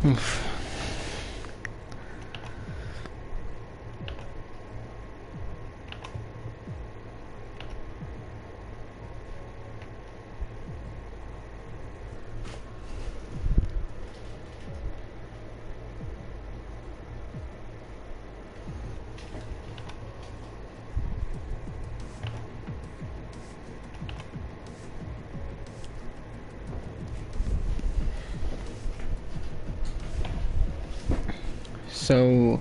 Oof. So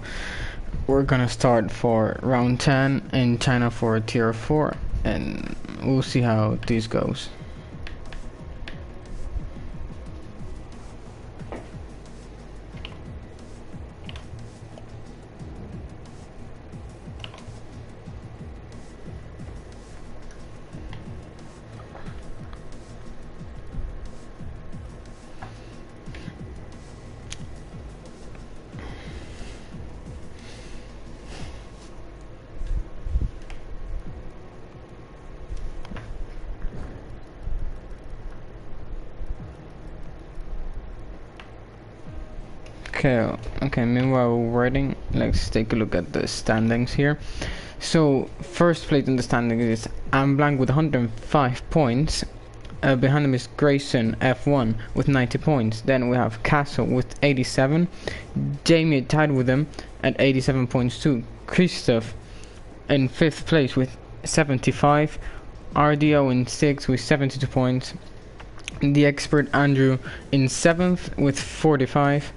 we're gonna start for round 10 in China for tier 4, and we'll see how this goes. Okay, meanwhile we're waiting, let's take a look at the standings here. So, first place in the standings is Amblanc with 105 points. Behind him is Grayson F1 with 90 points. Then we have Castle with 87. Jamie tied with him at 87 points too. Christoph in 5th place with 75. RDO in 6th with 72 points. The expert Andrew in 7th with 45.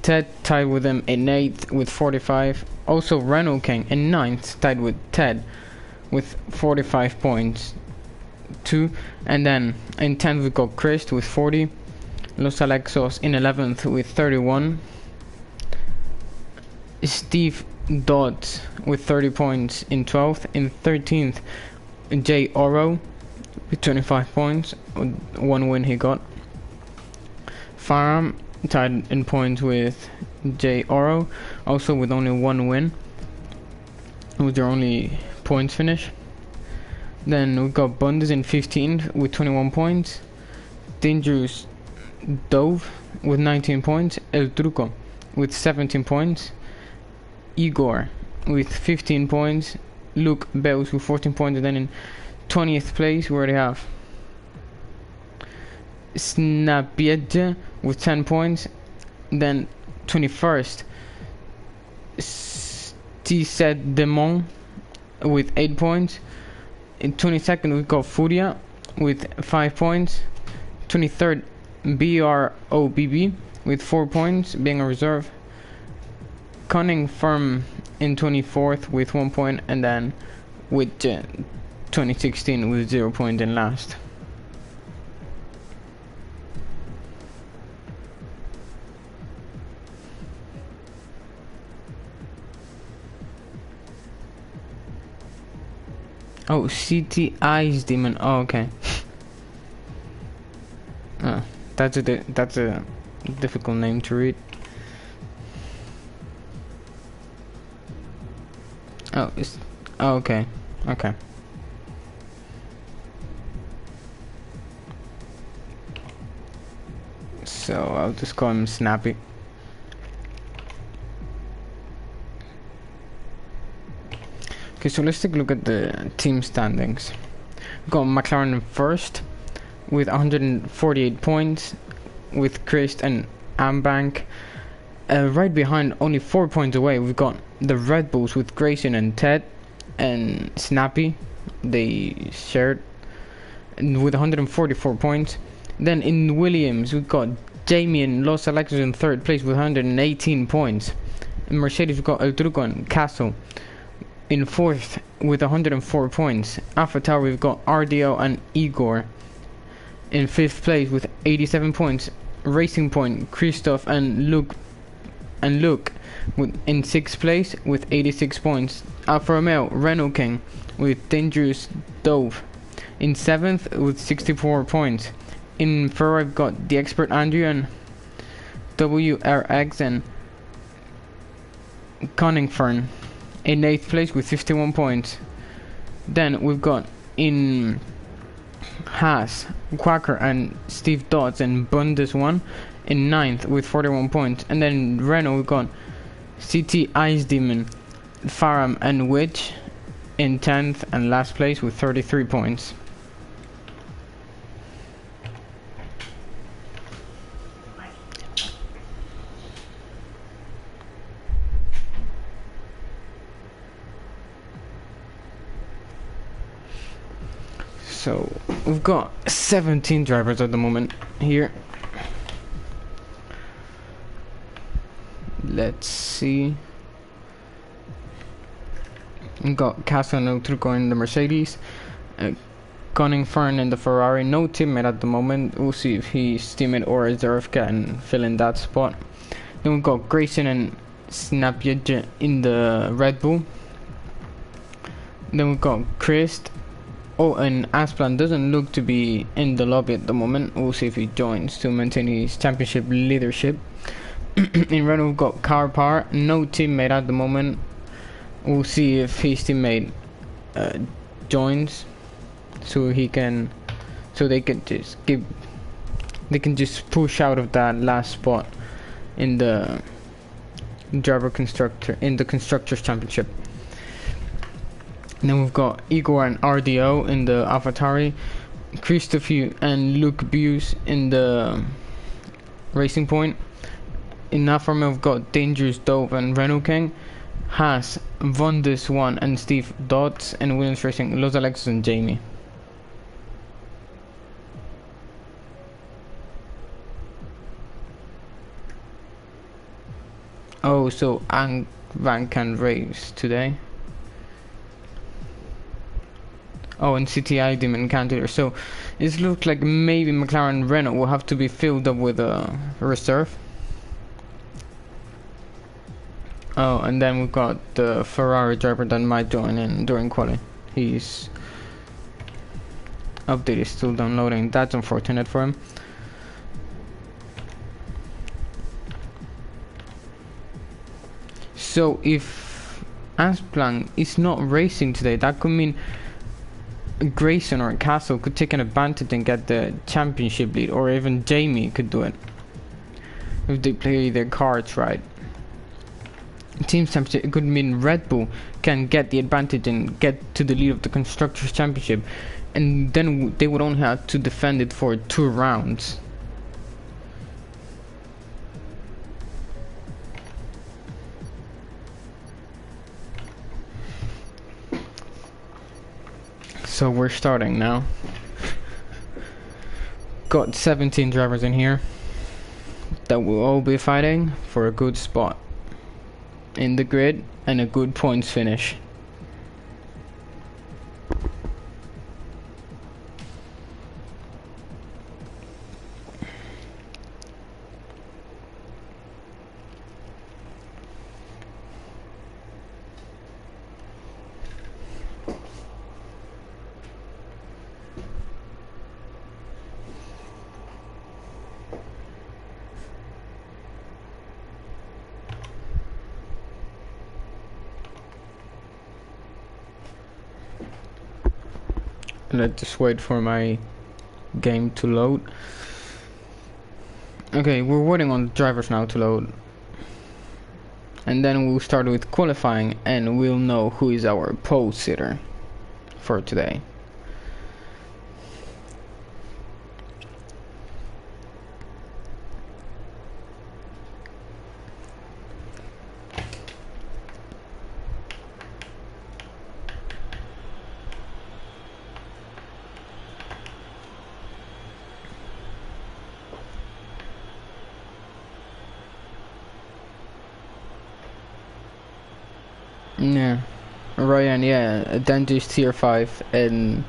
Ted tied with him in 8th with 45. Also Renault King in 9th tied with Ted with 45 points too. And then in 10th we got Chris with 40. Los Alexos in 11th with 31. Steve Dodds with 30 points in 12th. In 13th Jay Oro with 25 points, 1 win he got. Farm tied in points with Jay Oro, also with only 1 win. It was their only points finish. Then we got Bundes in 15th with 21 points. Dangerous Dove with 19 points. El Truco with 17 points. Igor with 15 points. Luke Bells with 14 points. And then in 20th place we already have Snapiedje with 10 points. Then 21st Stisset Demon with 8 points. In 22nd we got Furia with 5 points. 23rd BROBB with 4 points, being a reserve. Cunning Firm in 24th with 1 point, and then with 2016 with 0 point in last. Oh, CT Ice Demon. Oh, okay. That's a difficult name to read. Oh, okay. So I'll just call him Snappy. Okay, so let's take a look at the team standings. We've got McLaren in first with 148 points, with Christ and Ambank. Right behind, only 4 points away, we've got the Red Bulls with Grayson and Ted and Snappy. They shared with 144 points. Then in Williams, we've got Jamie and Los Alexos in 3rd place with 118 points. In Mercedes, we've got El Truco and Castle in 4th with 104 points. Alpha Tower, we've got RDO and Igor in 5th place with 87 points. Racing Point, Christoph and Luke in 6th place with 86 points. Alfa Romeo, Renault King with Dangerous Dove in 7th with 64 points. In Ferrari, I've got the expert Andrew and WRX and Conningfern in 8th place with 51 points. Then we've got in Haas Quacker and Steve Dodds in Bundes 1 in 9th with 41 points. And then in Renault we've got CT Ice Demon, Faram and Witch in 10th and last place with 33 points. So we've got 17 drivers at the moment here. Let's see. We've got Castle and Truco in the Mercedes, Gunning Fern in the Ferrari. No teammate at the moment. We'll see if his teammate or reserve can fill in that spot. Then we've got Grayson and Snapyedge in the Red Bull. Then we've got Christ. Oh, and Asplan doesn't look to be in the lobby at the moment. We'll see if he joins to maintain his championship leadership. In Renault we've got Carpar, no teammate at the moment. We'll see if his teammate joins, so they can just push out of that last spot in the constructors championship. And then we've got Igor and RDO in the AlphaTauri, Christophe and Luke Buse in the Racing Point. In Alfa Romeo we've got Dangerous Dove and Renault King, Haas, Bundes 1 and Steve Dodds, and Williams Racing, Los Alexis and Jamie. Oh, so Ang Van can race today. Oh, and CTI Demon can't either. So it looks like maybe McLaren Renault will have to be filled up with a reserve. Oh, and then we've got the Ferrari driver that might join in during quali. His update is still downloading. That's unfortunate for him. So if Asplan is not racing today, that could mean Grayson or Castle could take an advantage and get the championship lead, or even Jamie could do it if they play their cards right. Team championship, it could mean Red Bull can get the advantage and get to the lead of the constructors championship, and then they would only have to defend it for 2 rounds. So we're starting now. Got 17 drivers in here that will all be fighting for a good spot in the grid and a good points finish. Let's just wait for my game to load. Okay, we're waiting on the drivers now to load, and then we'll start with qualifying and we'll know who is our pole sitter for today. Yeah, Ryan, yeah, Denji's tier 5 and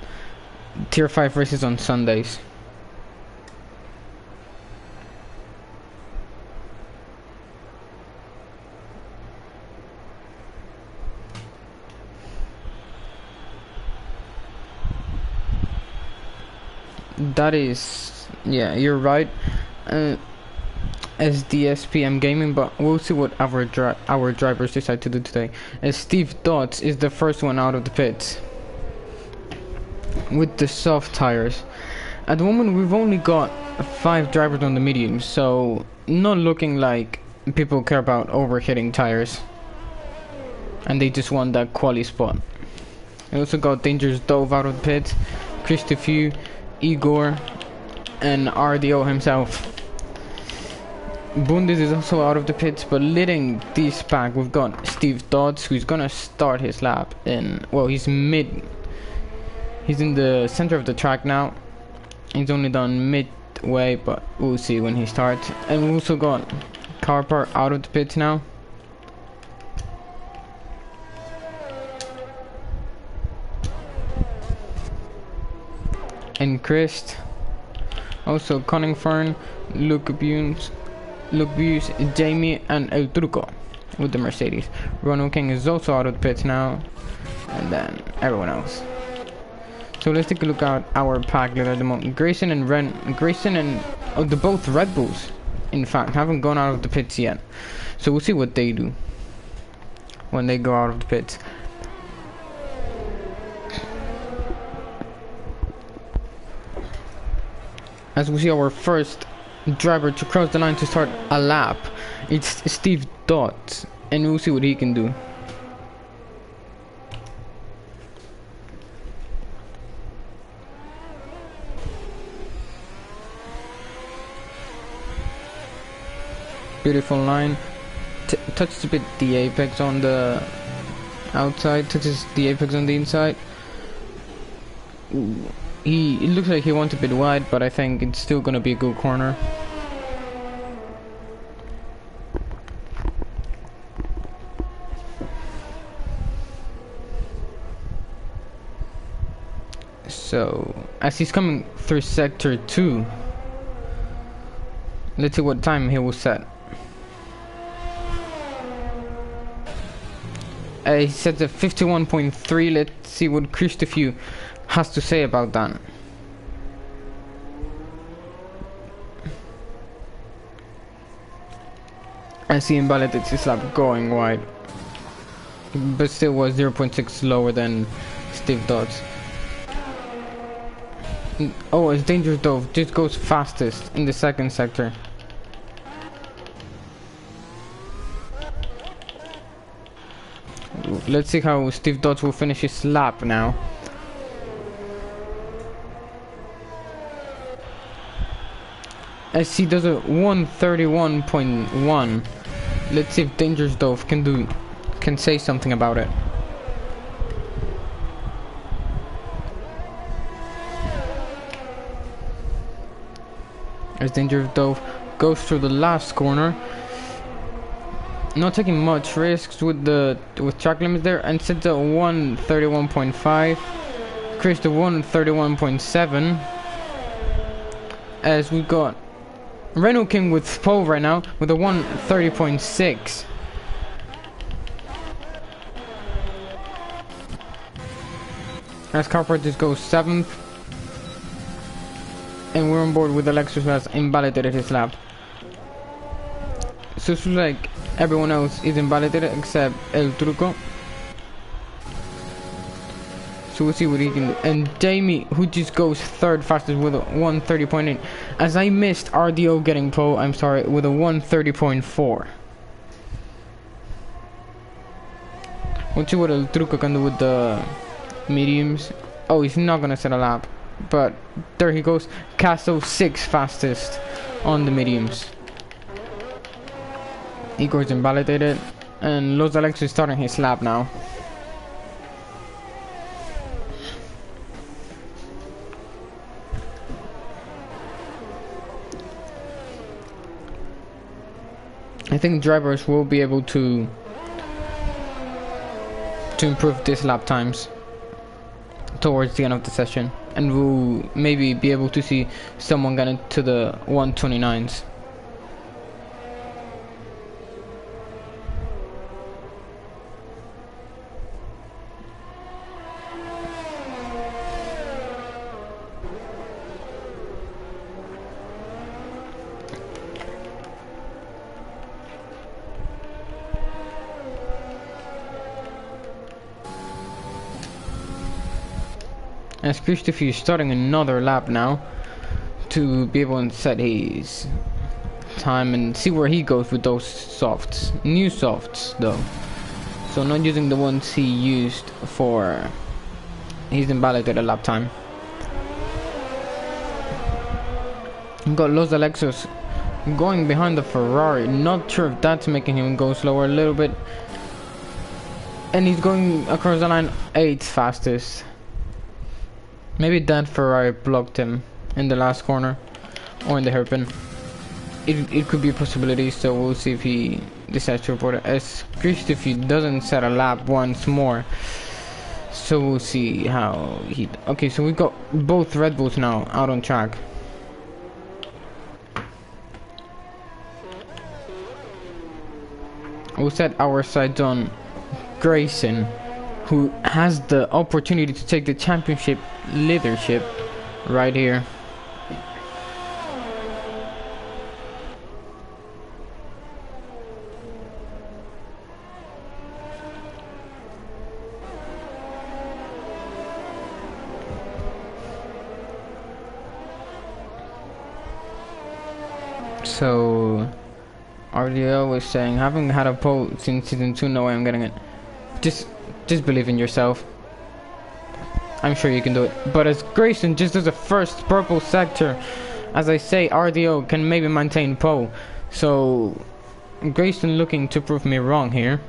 tier 5 races on Sundays. That is, yeah, you're right. SDSPM Gaming, but we'll see what our drivers decide to do today. As Steve Dodds is the first one out of the pits with the soft tires. At the moment, we've only got 5 drivers on the mediums, so not looking like people care about overheating tires. And they just want that quali spot. We also got Dangerous Dove out of the pit, Christopher, Igor, and RDO himself. Bundis is also out of the pits, but leading this pack, we've got Steve Dodds, who's gonna start his lap in, well, he's in the center of the track now. He's only done midway, but we'll see when he starts. And we also got Carper out of the pits now. And Chris, also Cunningfern, Luke Buse, Jamie, and El Truco with the Mercedes. Ronald King is also out of the pits now, and then everyone else. So let's take a look at our pack leader at the moment. Grayson and the both Red Bulls, in fact, haven't gone out of the pits yet. So we'll see what they do when they go out of the pits. As we see our first driver to cross the line to start a lap, it's Steve Dodds, and we'll see what he can do. Beautiful line, touches a bit the apex on the outside, touches the apex on the inside. Ooh. It looks like he went a bit wide, but I think it's still gonna be a good corner. So, as he's coming through sector 2, let's see what time he will set. He sets a 51.3. Let's see what Christopher has to say about that. As he invalidates his lap going wide, but still was 0.6 lower than Steve Dodds. Oh, it's Dangerous Dove just goes fastest in the second sector. Let's see how Steve Dodds will finish his lap now. As he does a 131.1. Let's see if Dangerous Dove can say something about it. As Dangerous Dove goes through the last corner, not taking much risks with track limits there, and sets a 131.5. Chris to 131.7. As we got Reno King with pole right now with a 130.6. As Carper just goes 7th. And we're on board with Alexis, who has invalidated his lap. So it's like everyone else is invalidated except El Truco. So we'll see what he can do. And Jamie, who just goes 3rd fastest with a 130.8. As I missed RDO getting pole, I'm sorry, with a 130.4. We'll see what El Truco can do with the mediums. Oh, he's not gonna set a lap. But there he goes. Castle 6th fastest on the mediums. Igor's invalidated. And Los Alex is starting his lap now. I think drivers will be able to improve these lap times towards the end of the session, and we'll maybe be able to see someone get into the 129s. As Christopher is starting another lap now, to be able to set his time and see where he goes with those softs. New softs though. So not using the ones he used for his invalidated lap time. We've got Los Alexos going behind the Ferrari. Not sure if that's making him go slower a little bit. And he's going across the line 8th fastest. Maybe that Ferrari blocked him in the last corner or in the hairpin. It could be a possibility, so we'll see if he decides to report it. As Christopher doesn't set a lap once more. So we'll see how he... Okay, so we've got both Red Bulls now out on track. We'll set our sights on Grayson, who has the opportunity to take the championship leadership right here. So RDO was saying, having had a pole since season 2, no way I'm getting it. Just believe in yourself. I'm sure you can do it. But as Grayson just does the first purple sector, as I say, RDO can maybe maintain pole. So Grayson looking to prove me wrong here.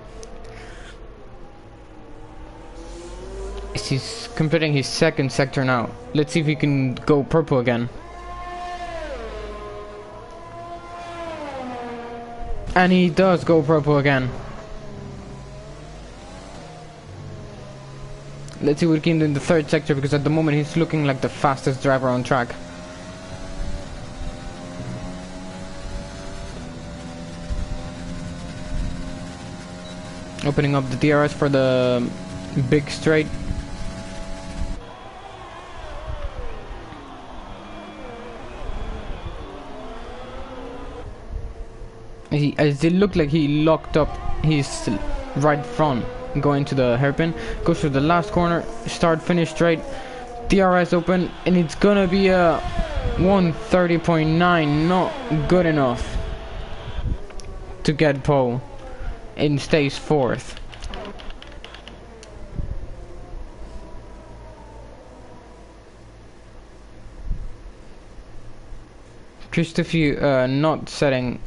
He's completing his second sector now. Let's see if he can go purple again. And he does go purple again. Let's see what he can do in the third sector, because at the moment he's looking like the fastest driver on track. Opening up the DRS for the big straight. As it looked like he locked up his right front going to the hairpin. Goes to the last corner, start finish straight, DRS open, and it's gonna be a 130.9, not good enough to get pole, and stays 4th. Christopher not setting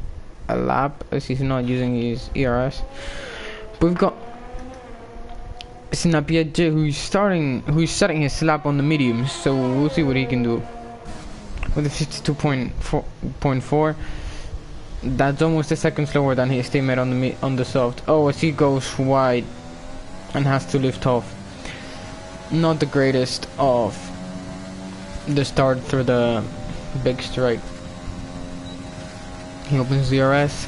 a lap as he's not using his ERS. But we've got Snapiedje who's setting his lap on the mediums, so we'll see what he can do with a 52.4. That's almost a second slower than his teammate on the soft. Oh, as he goes wide and has to lift off. Not the greatest of the start through the big straight. He opens the RS.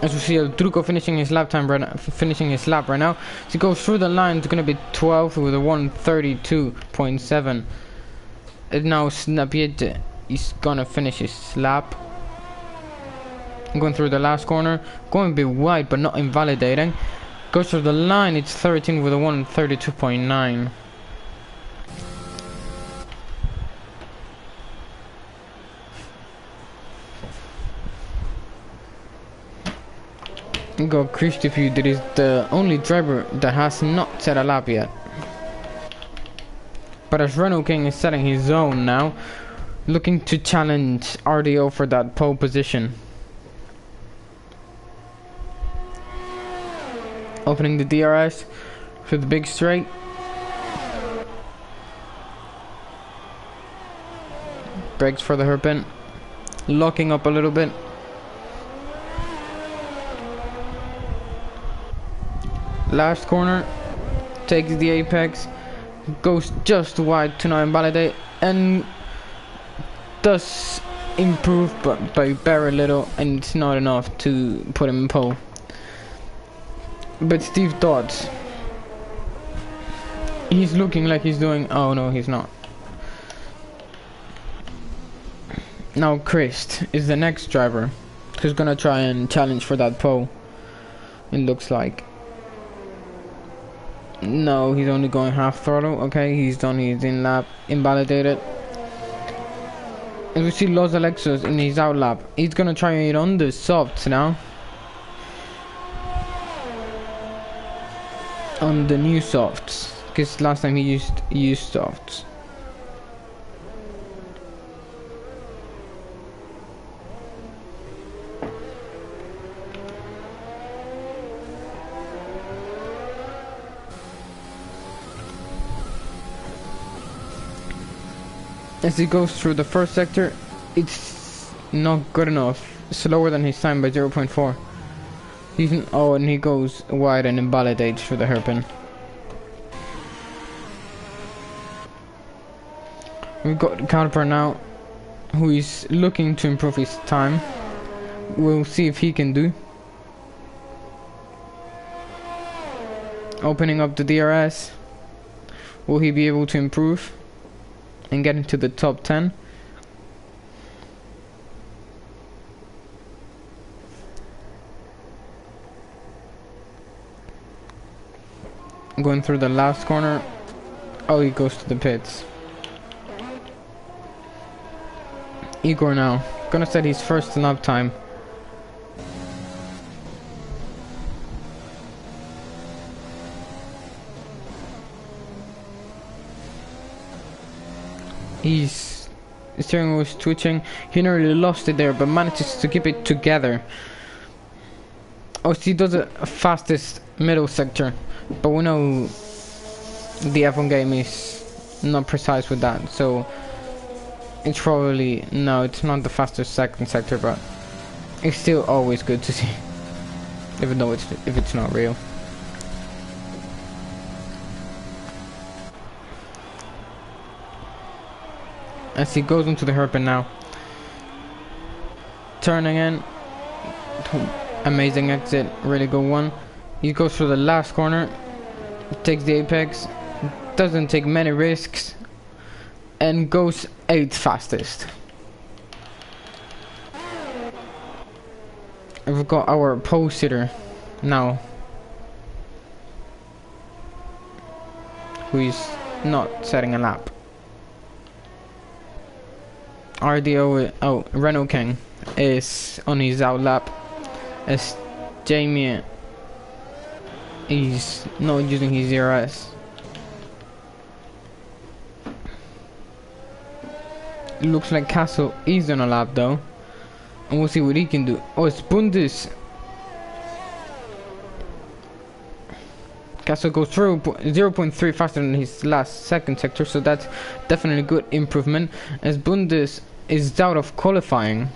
As we see El Truco finishing his lap right now. So he goes through the line. It's gonna be 12th with a 132.7. And now Snapiedje is gonna finish his lap. Going through the last corner, going a bit wide but not invalidating. Goes through the line. It's 13 with a 132.9. Got Christopher, that is the only driver that has not set a lap yet. But as Renault King is setting his own now, looking to challenge RDO for that pole position. Opening the DRS for the big straight. Brakes for the hairpin. Locking up a little bit. Last corner, takes the apex, goes just wide to not invalidate, and does improve but by very little, and it's not enough to put him in pole. But Steve Dodds, he's looking like he's doing... Oh no, he's not. Now Chris is the next driver who's gonna try and challenge for that pole, it looks like. No, he's only going half throttle. Okay, he's done. He's in lap. Invalidated. And we see Los Alexos in his out lap. He's gonna try it on the softs now. On the new softs. Because last time he used softs. As he goes through the first sector, it's not good enough. Slower than his time by 0.4. Even and he goes wide and invalidates through the hairpin. We've got Caliper now, who is looking to improve his time. We'll see if he can do. Opening up the DRS. Will he be able to improve and get into the top 10? Going through the last corner. Oh, he goes to the pits. Igor now gonna set his first lap time. His steering wheel is twitching. He nearly lost it there, but manages to keep it together. Oh, he does a fastest middle sector, but we know the F1 game is not precise with that, so it's probably no. It's not the fastest second sector, but it's still always good to see, even though if it's not real. As he goes into the hairpin now, turning in, amazing exit, really good one. He goes through the last corner, takes the apex, doesn't take many risks, and goes 8th fastest. We've got our pole sitter now, who is not setting a lap. RDO, Renault King is on his out lap, as Jamie is not using his DRS. Looks like Castle is on a lap though, and we'll see what he can do. Oh, it's Bundes. Castle goes through 0.3 faster than his last second sector, so that's definitely good improvement, as Bundes is out of qualifying.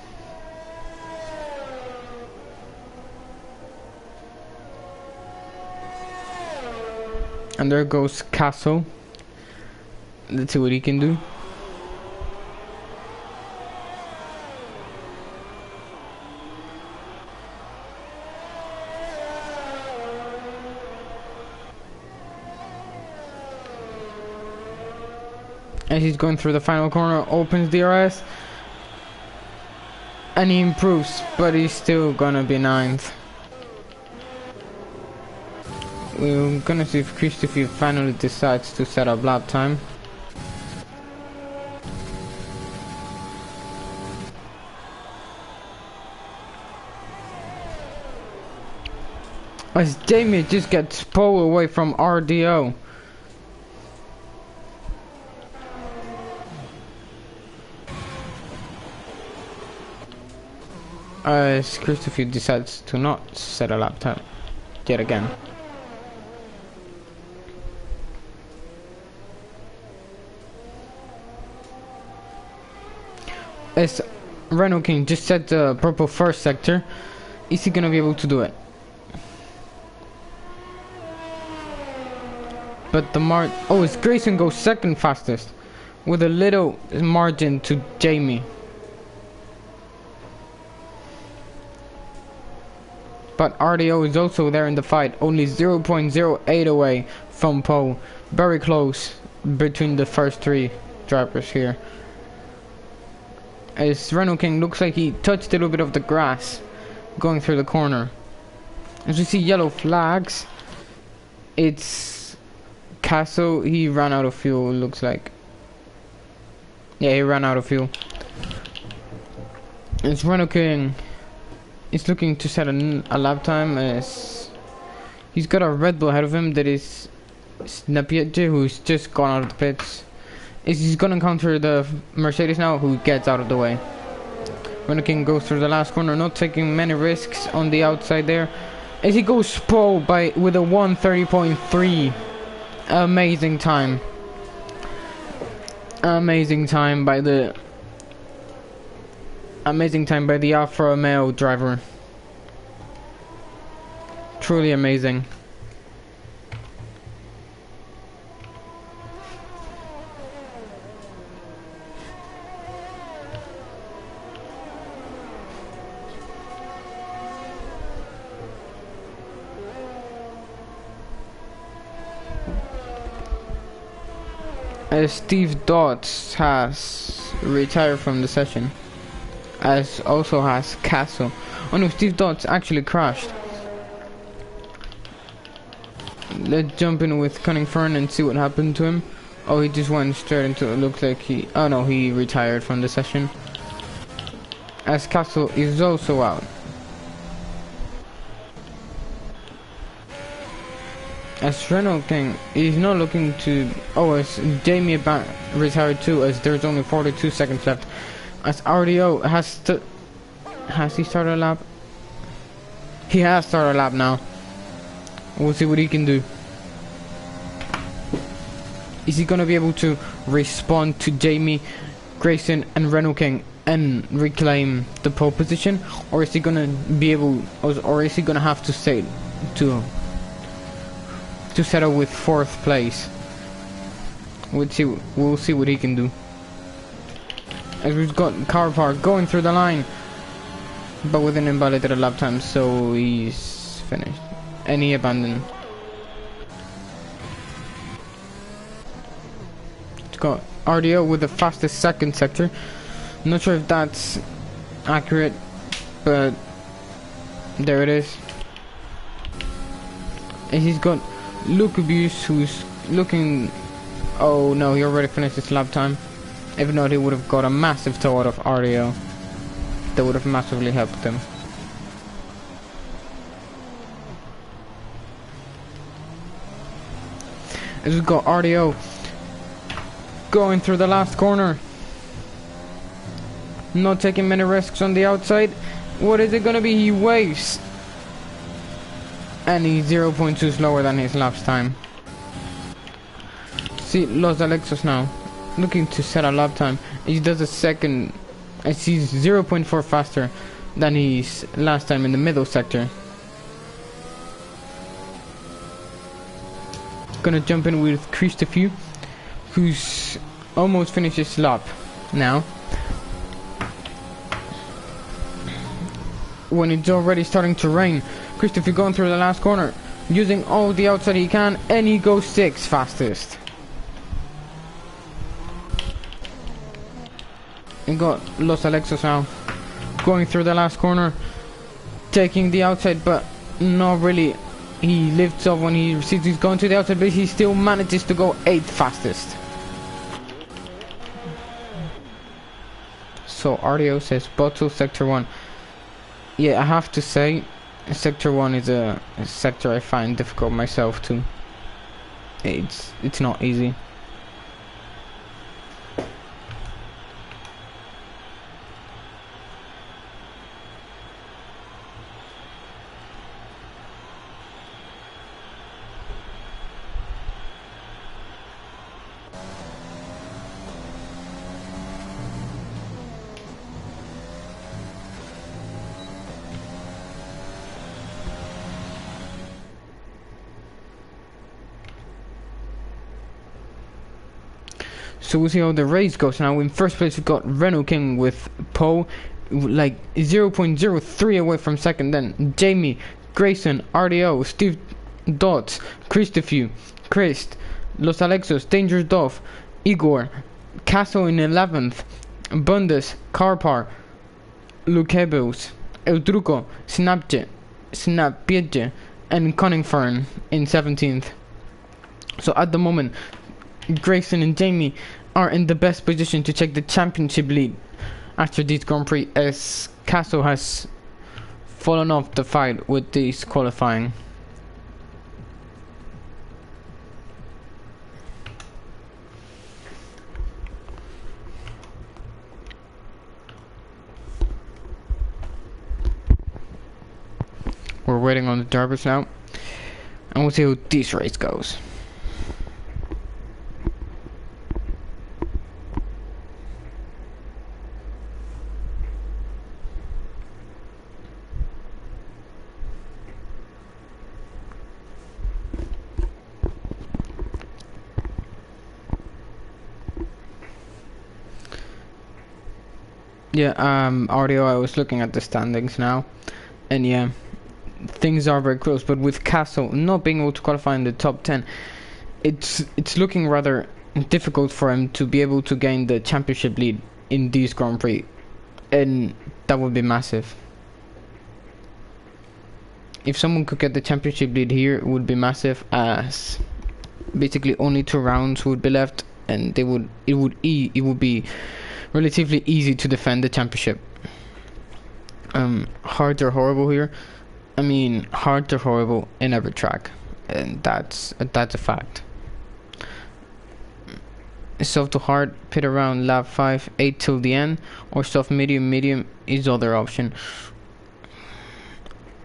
And there goes Castle. Let's see what he can do. As he's going through the final corner, opens DRS, and he improves, but he's still gonna be 9th. We're gonna see if Christopher finally decides to set up lap time. As Jamie just gets pulled away from RDO. As Christopher decides to not set a lap time yet again. As Renault King just set the purple first sector, is he gonna be able to do it? But it's Grayson goes second fastest with a little margin to Jamie. But RDO is also there in the fight, only 0.08 away from pole. Very close between the first 3 drivers here. As Renault King looks like he touched a little bit of the grass going through the corner. As you see yellow flags, it's Castle, he ran out of fuel, looks like. Yeah, he ran out of fuel. It's Renault King. He's looking to set a lap time as he's got a Red Bull ahead of him that is Snapietje, who's just gone out of the pits. He's gonna encounter the Mercedes now, who gets out of the way. Renault King goes through the last corner, not taking many risks on the outside there. As he goes pro with a 1:30.3. Amazing time. Amazing time by the Alfa Romeo driver. Truly amazing. Steve Dodds has retired from the session, as also has Castle. Oh no, Steve Dodds actually crashed. Let's jump in with Cunningford and see what happened to him. Oh, he just went straight into it. Looks like oh no, he retired from the session, as Castle is also out. As Renault King, he's not looking to... Oh, as Jamie retired too, as there's only 42 seconds left. As RDO has he started a lap? He has started a lap now. We'll see what he can do. Is he gonna be able to respond to Jamie, Grayson and Renault King and reclaim the pole position? Or is he gonna be able... Or is he gonna have to stay to settle with 4th place? We'll see what he can do. As we've got Car Park going through the line, but with an invalidated lap time, so he's finished. And he abandoned. It's got RDO with the fastest 2nd sector. Not sure if that's accurate, but there it is. And he's got Luke Abuse, who's looking... Oh no, he already finished his lap time. If not, he would have got a massive tow out of RDO. That would have massively helped him. As we've got RDO going through the last corner. Not taking many risks on the outside. What is it gonna be? He waves. And he's 0.2 slower than his lap time. See, Los Alexos now looking to set a lap time. He does a second. I see 0.4 faster than his last time in the middle sector. Gonna jump in with Christophe, who's almost finished his lap now. When it's already starting to rain, Christopher going through the last corner, using all the outside he can, and he goes 6th fastest. And got Los Alexos now, going through the last corner, taking the outside, but not really. He lifts off when he sees he's going to the outside, but he still manages to go 8th fastest. So RDO says bottle sector 1. Yeah, I have to say, sector 1 is a sector I find difficult myself too. It's not easy. So we'll see how the race goes now. In first place we've got Renault King with Poe, like 0.03 away from second. Then Jamie, Grayson, RDO, Steve Dodds, Christophe, Christ, Los Alexos, Dangerous Dove, Igor, Castle in 11th, Bundes, Carpar, Lukebius, El Truco, Snapietje, and Cunningford in 17th. So at the moment, Grayson and Jamie are in the best position to check the championship lead after this Grand Prix, as Casso has fallen off the fight with this qualifying. We're waiting on the drivers now, and we'll see how this race goes. Yeah, audio, I was looking at the standings now, and yeah, things are very close, but with Castle not being able to qualify in the top 10, it's looking rather difficult for him to be able to gain the championship lead in this Grand Prix, and that would be massive. If someone could get the championship lead here, it would be massive, as basically only 2 rounds would be left, and it would be relatively easy to defend the championship. Hard or horrible here. I mean, hard or horrible in every track, and that's a fact. Soft to hard, pit around lap 5, 8 till the end, or soft medium is other option.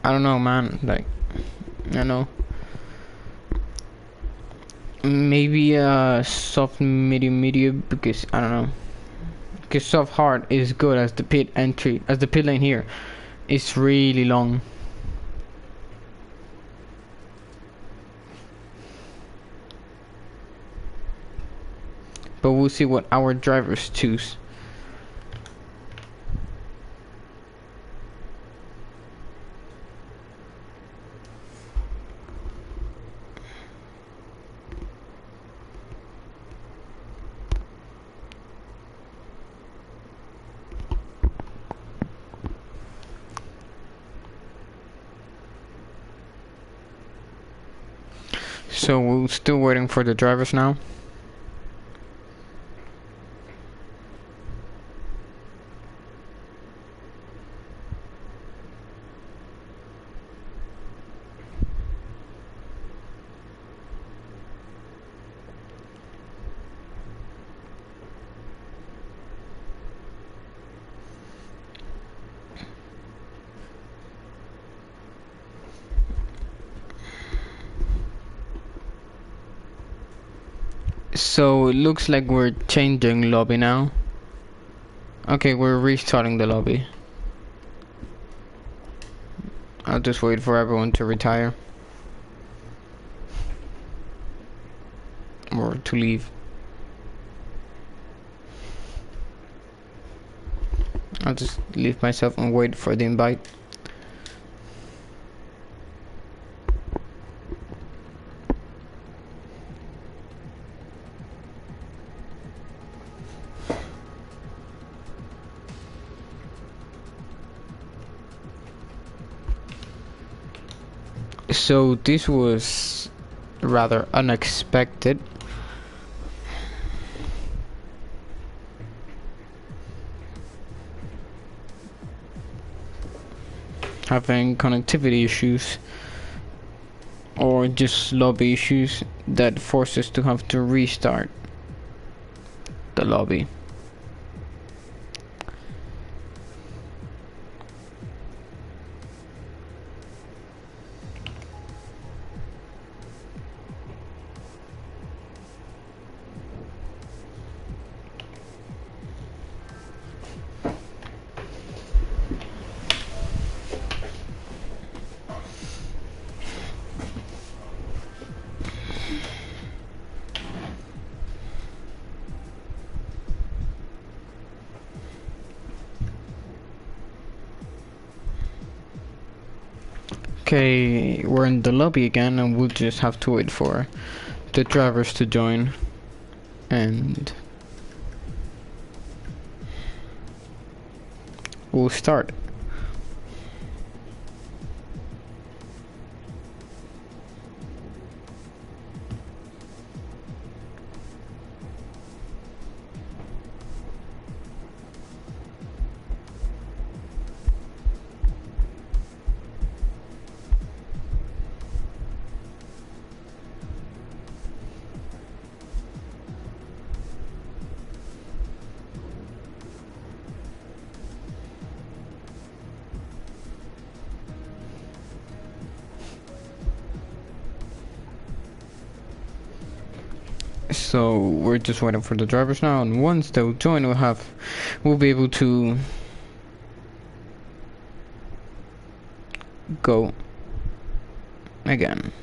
I don't know, man. Like, I know. Maybe soft medium, because I don't know. Because soft hard is good, as the pit entry, as the pit lane here is really long. But we'll see what our drivers choose. So we're still waiting for the drivers now. So it looks like we're changing lobby now. Okay, we're restarting the lobby. I'll just wait for everyone to retire. Or to leave. I'll just leave myself and wait for the invite. So this was rather unexpected. Having connectivity issues or just lobby issues that force us to have to restart the lobby. Okay, we're in the lobby again, and we'll just have to wait for the drivers to join, and we'll start. So we're just waiting for the drivers now, and once they'll join, we'll be able to go again.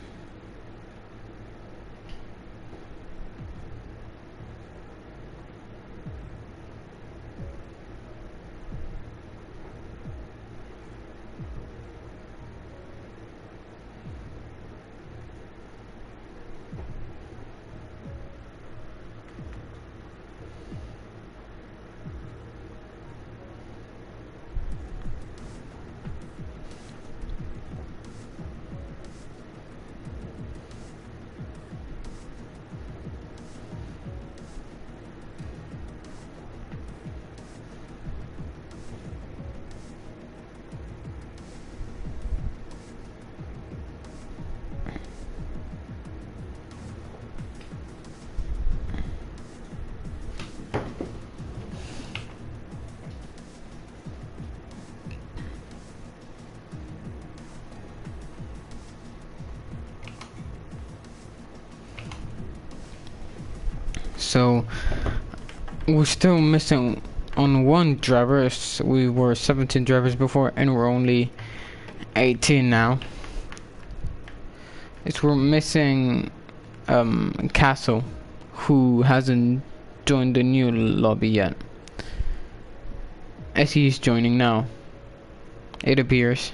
So we're still missing on one driver. We were 17 drivers before, and we're only 18 now. We're missing Castle, who hasn't joined the new lobby yet. As he's joining now, it appears.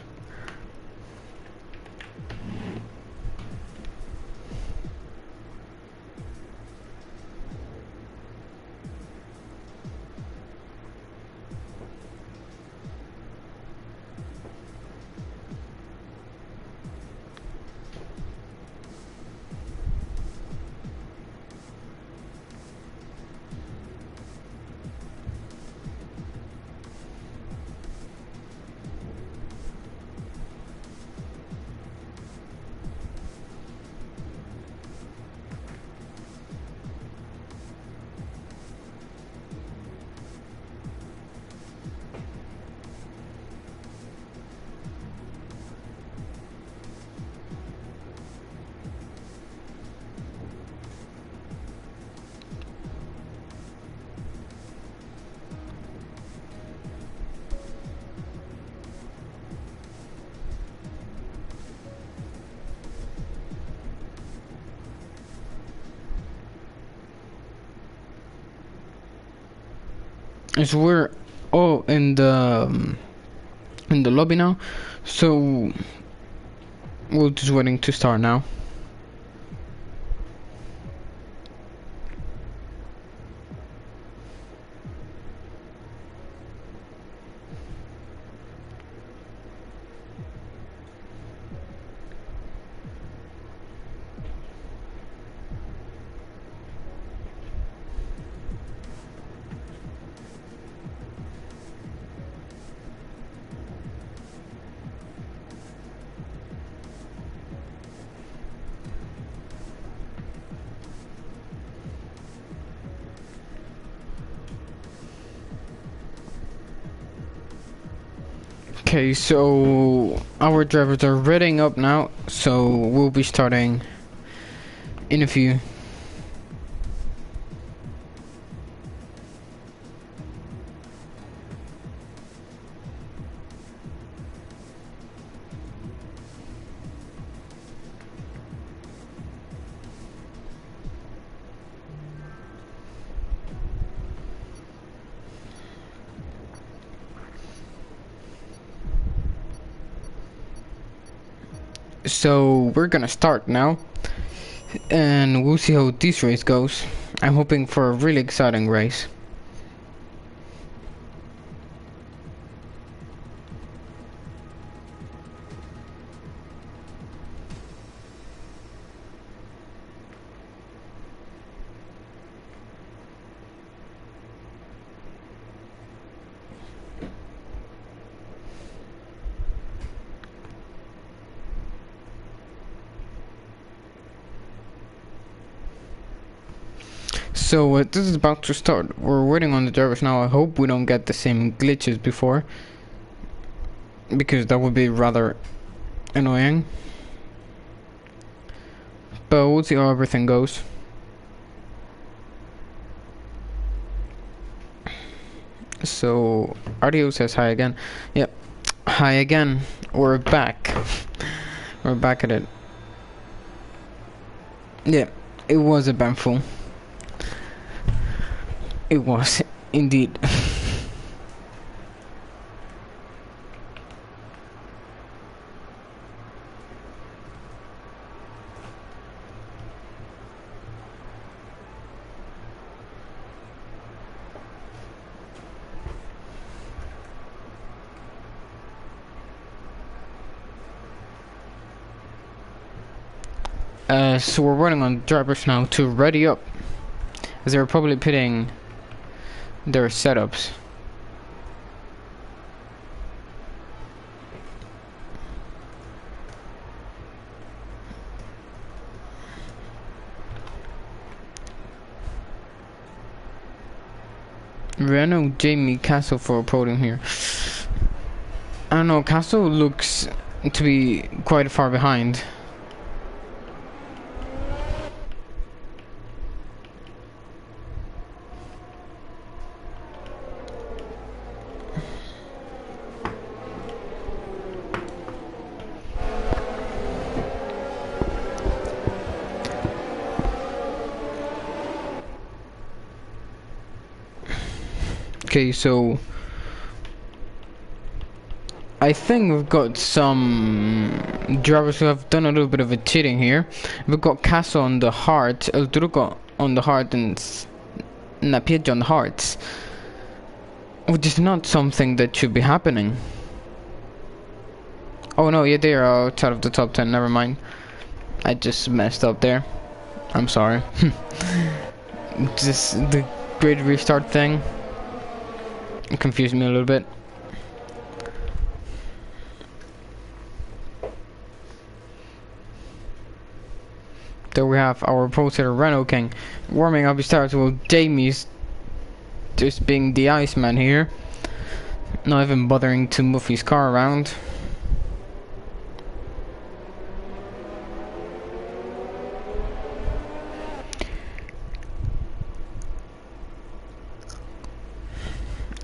So we're all in the lobby now, so we're just waiting to start now. Okay, so our drivers are readying up now, so we'll be starting in a few. So we're gonna start now, and we'll see how this race goes. I'm hoping for a really exciting race. So this is about to start. We're waiting on the drivers now. I hope we don't get the same glitches before, because that would be rather annoying. But we'll see how everything goes. So RDO says hi again. Yep, hi again. We're back. We're back at it. Yeah, it was eventful. It was indeed. So we're running on drivers now to ready up, as they're probably pitting their setups. Renault Jamie Castle for a podium here. I don't know, Castle looks to be quite far behind. Okay, so I think we've got some drivers who have done a little bit of a cheating here. We've got Castle on the hard, El Truco on the hard, and Napiet on the hards, which is not something that should be happening. Oh no, yeah, they are outside of the top 10, never mind. I just messed up there. I'm sorry. Just the grid restart thing. It confused me a little bit. There we have our pro-setter Renault King warming up his tires while Jamie's just being the Iceman here. Not even bothering to move his car around.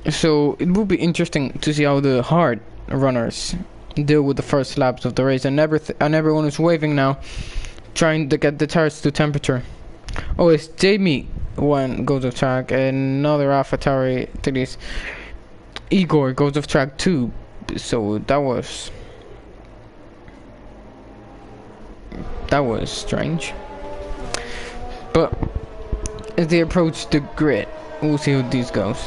So it will be interesting to see how the hard runners deal with the first laps of the race, and everyone is waving now, trying to get the tires to temperature. Oh, it's Jamie one goes off track, another AlphaTauri to this. Igor goes off track too, so that was strange. But as they approach the grid, we'll see how this goes.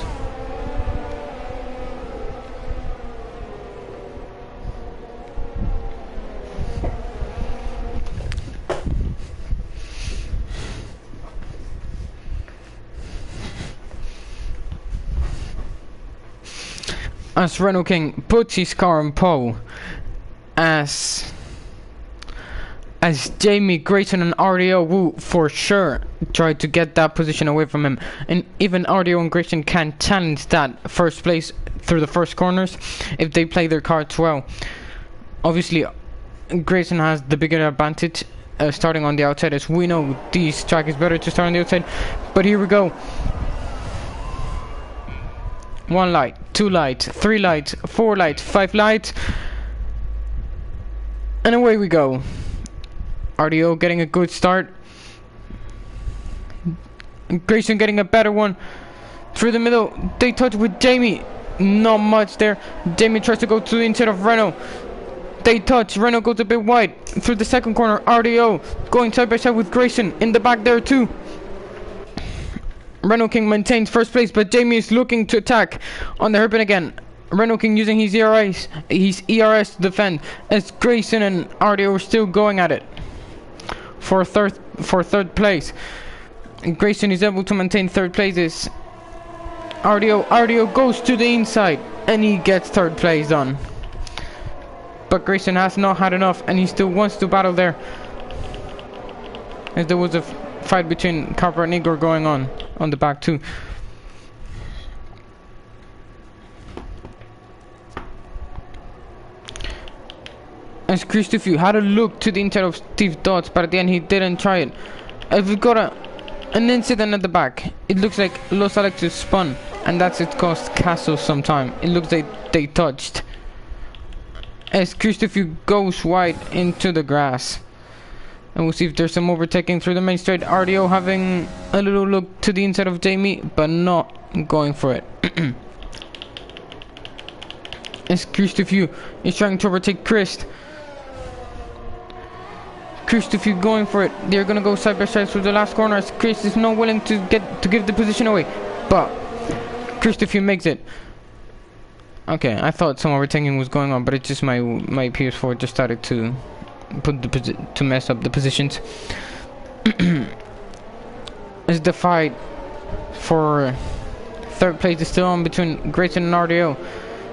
As Renault King puts his car on pole, as Jamie, Grayson and RDO will for sure try to get that position away from him, and even RDO and Grayson can challenge that first place through the first corners if they play their cards well. Obviously Grayson has the bigger advantage starting on the outside, as we know this track is better to start on the outside. But here we go. 1 light, 2 lights, 3 lights, 4 lights, 5 lights, and away we go. RDO getting a good start. Grayson getting a better one. Through the middle, they touch with Jamie. Not much there. Jamie tries to go to the inside of Renault. They touch. Renault goes a bit wide. Through the second corner, RDO going side by side with Grayson. In the back there too. Renault King maintains first place, but Jamie is looking to attack on the hairpin again. Renault King using his ERS to defend, as Grayson and RDO are still going at it for third place. And Grayson is able to maintain third place. RDO goes to the inside and he gets third place done. But Grayson has not had enough, and he still wants to battle there, as there was a fight between Carper and Igor going on the back too. As Christopher had a look to the inside of Steve Dodds, but at the end he didn't try it. We've got an incident at the back. It looks like Los Alexis spun and that's it cost Castle some time. It looks like they touched as Christopher goes wide into the grass. And we'll see if there's some overtaking through the main straight. RDO having a little look to the inside of Jamie, but not going for it. As Christopher is trying to overtake Chris. Christopher going for it. They're gonna go side by side through the last corner as Chris is not willing to give the position away. But Christopher makes it. Okay, I thought some overtaking was going on, but it's just my PS4 just started to to mess up the positions. As the fight for third place is still on between Grayson and RDO.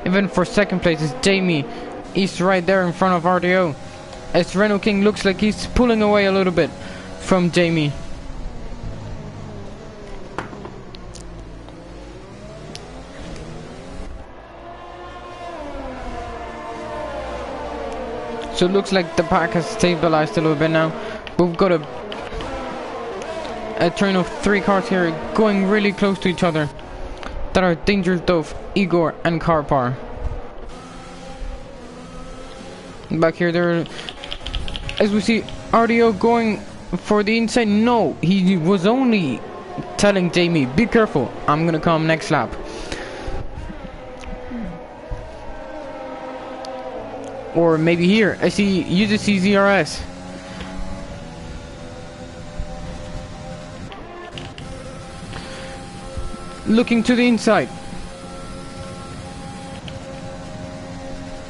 Even for second place is Jamie. He's right there in front of RDO. As Reno King looks like he's pulling away a little bit from Jamie. So it looks like the pack has stabilized a little bit now. We've got a train of 3 cars here going really close to each other. That are Dangerous Dove, Igor and Karpar. Back here there, as we see RDO going for the inside. No, he was only telling Jamie, be careful, I'm gonna come next lap. Or maybe here, I see uses CZRS. Looking to the inside.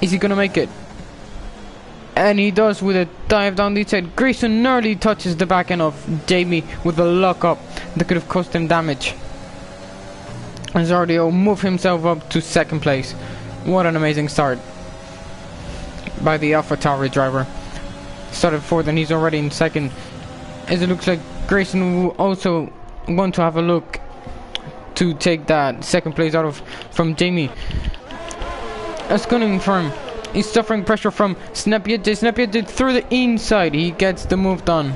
Is he gonna make it? And he does with a dive down the inside. Grayson nearly touches the back end of Jamie with a lock-up that could have cost him damage. As RDO move himself up to second place. What an amazing start by the AlphaTauri driver. Started fourth and he's already in second. As it looks like Grayson will also want to have a look to take that second place out of from Jamie. As Cunning Firm is suffering pressure from Snapiete. Snapiete through the inside. He gets the move done.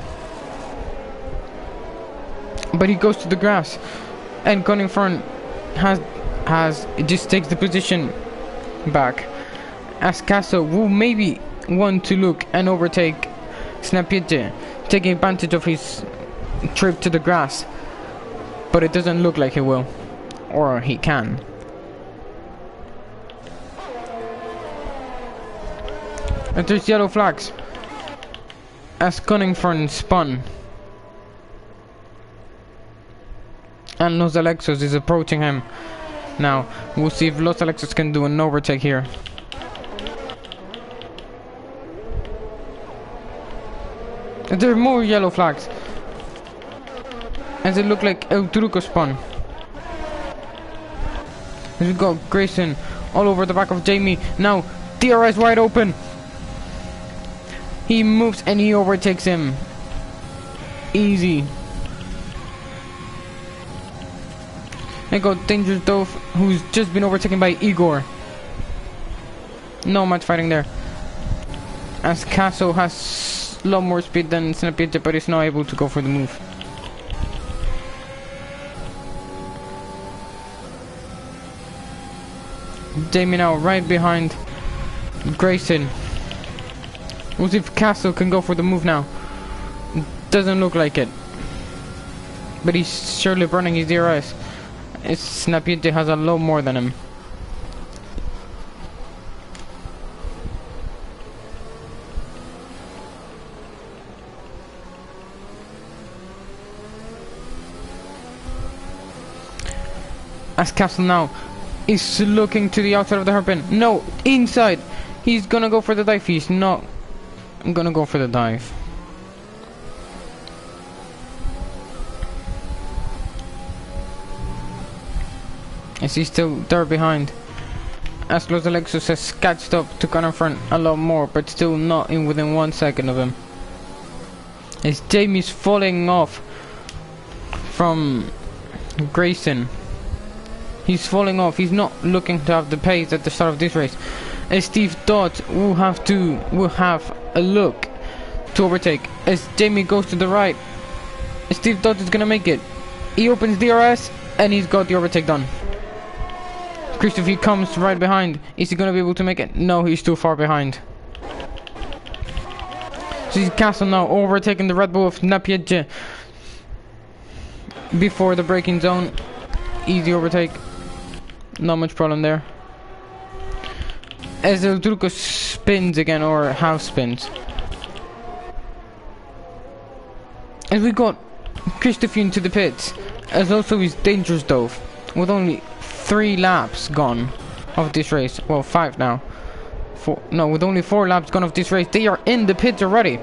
But he goes to the grass. And Cunning Firm just takes the position back. As Castle will maybe want to look and overtake Snapiete, taking advantage of his trip to the grass. But it doesn't look like he will. Or he can. And there's yellow flags. As Cunningford spun. And Los Alexos is approaching him. Now, we'll see if Los Alexos can do an overtake here. And there are more yellow flags. As it looked like El Truco spun. As we got Grayson all over the back of Jamie. Now, DRS wide open. He moves and he overtakes him. Easy. I got Dangerous Dove, who's just been overtaken by Igor. No much fighting there. As Castle has a lot more speed than Snapiete, but is not able to go for the move. Jamie now right behind Grayson. We'll see if Castle can go for the move now. Doesn't look like it. But he's surely burning his DRS. Snapiete has a lot more than him. As Castle now is looking to the outside of the hairpin. No, inside. He's gonna go for the dive. He's not gonna go for the dive. Is he still there behind? As Los Alexos has catched up to Connor Front a lot more, but still not in within 1 second of him. As Jamie's falling off from Grayson. He's falling off. He's not looking to have the pace at the start of this race. As Steve Dodds will have a look to overtake. As Jamie goes to the right. Steve Dodds is gonna make it. He opens DRS and he's got the overtake done. Christopher comes right behind. Is he gonna be able to make it? No, he's too far behind. So he's Castle now overtaking the Red Bull of Napier before the braking zone. Easy overtake. Not much problem there. As El Turco spins again, or half spins. As we got Christopher into the pits, as also his dangerous dove, with only 3 laps gone of this race. Well, 5 now. 4, no, with only 4 laps gone of this race, they are in the pits already.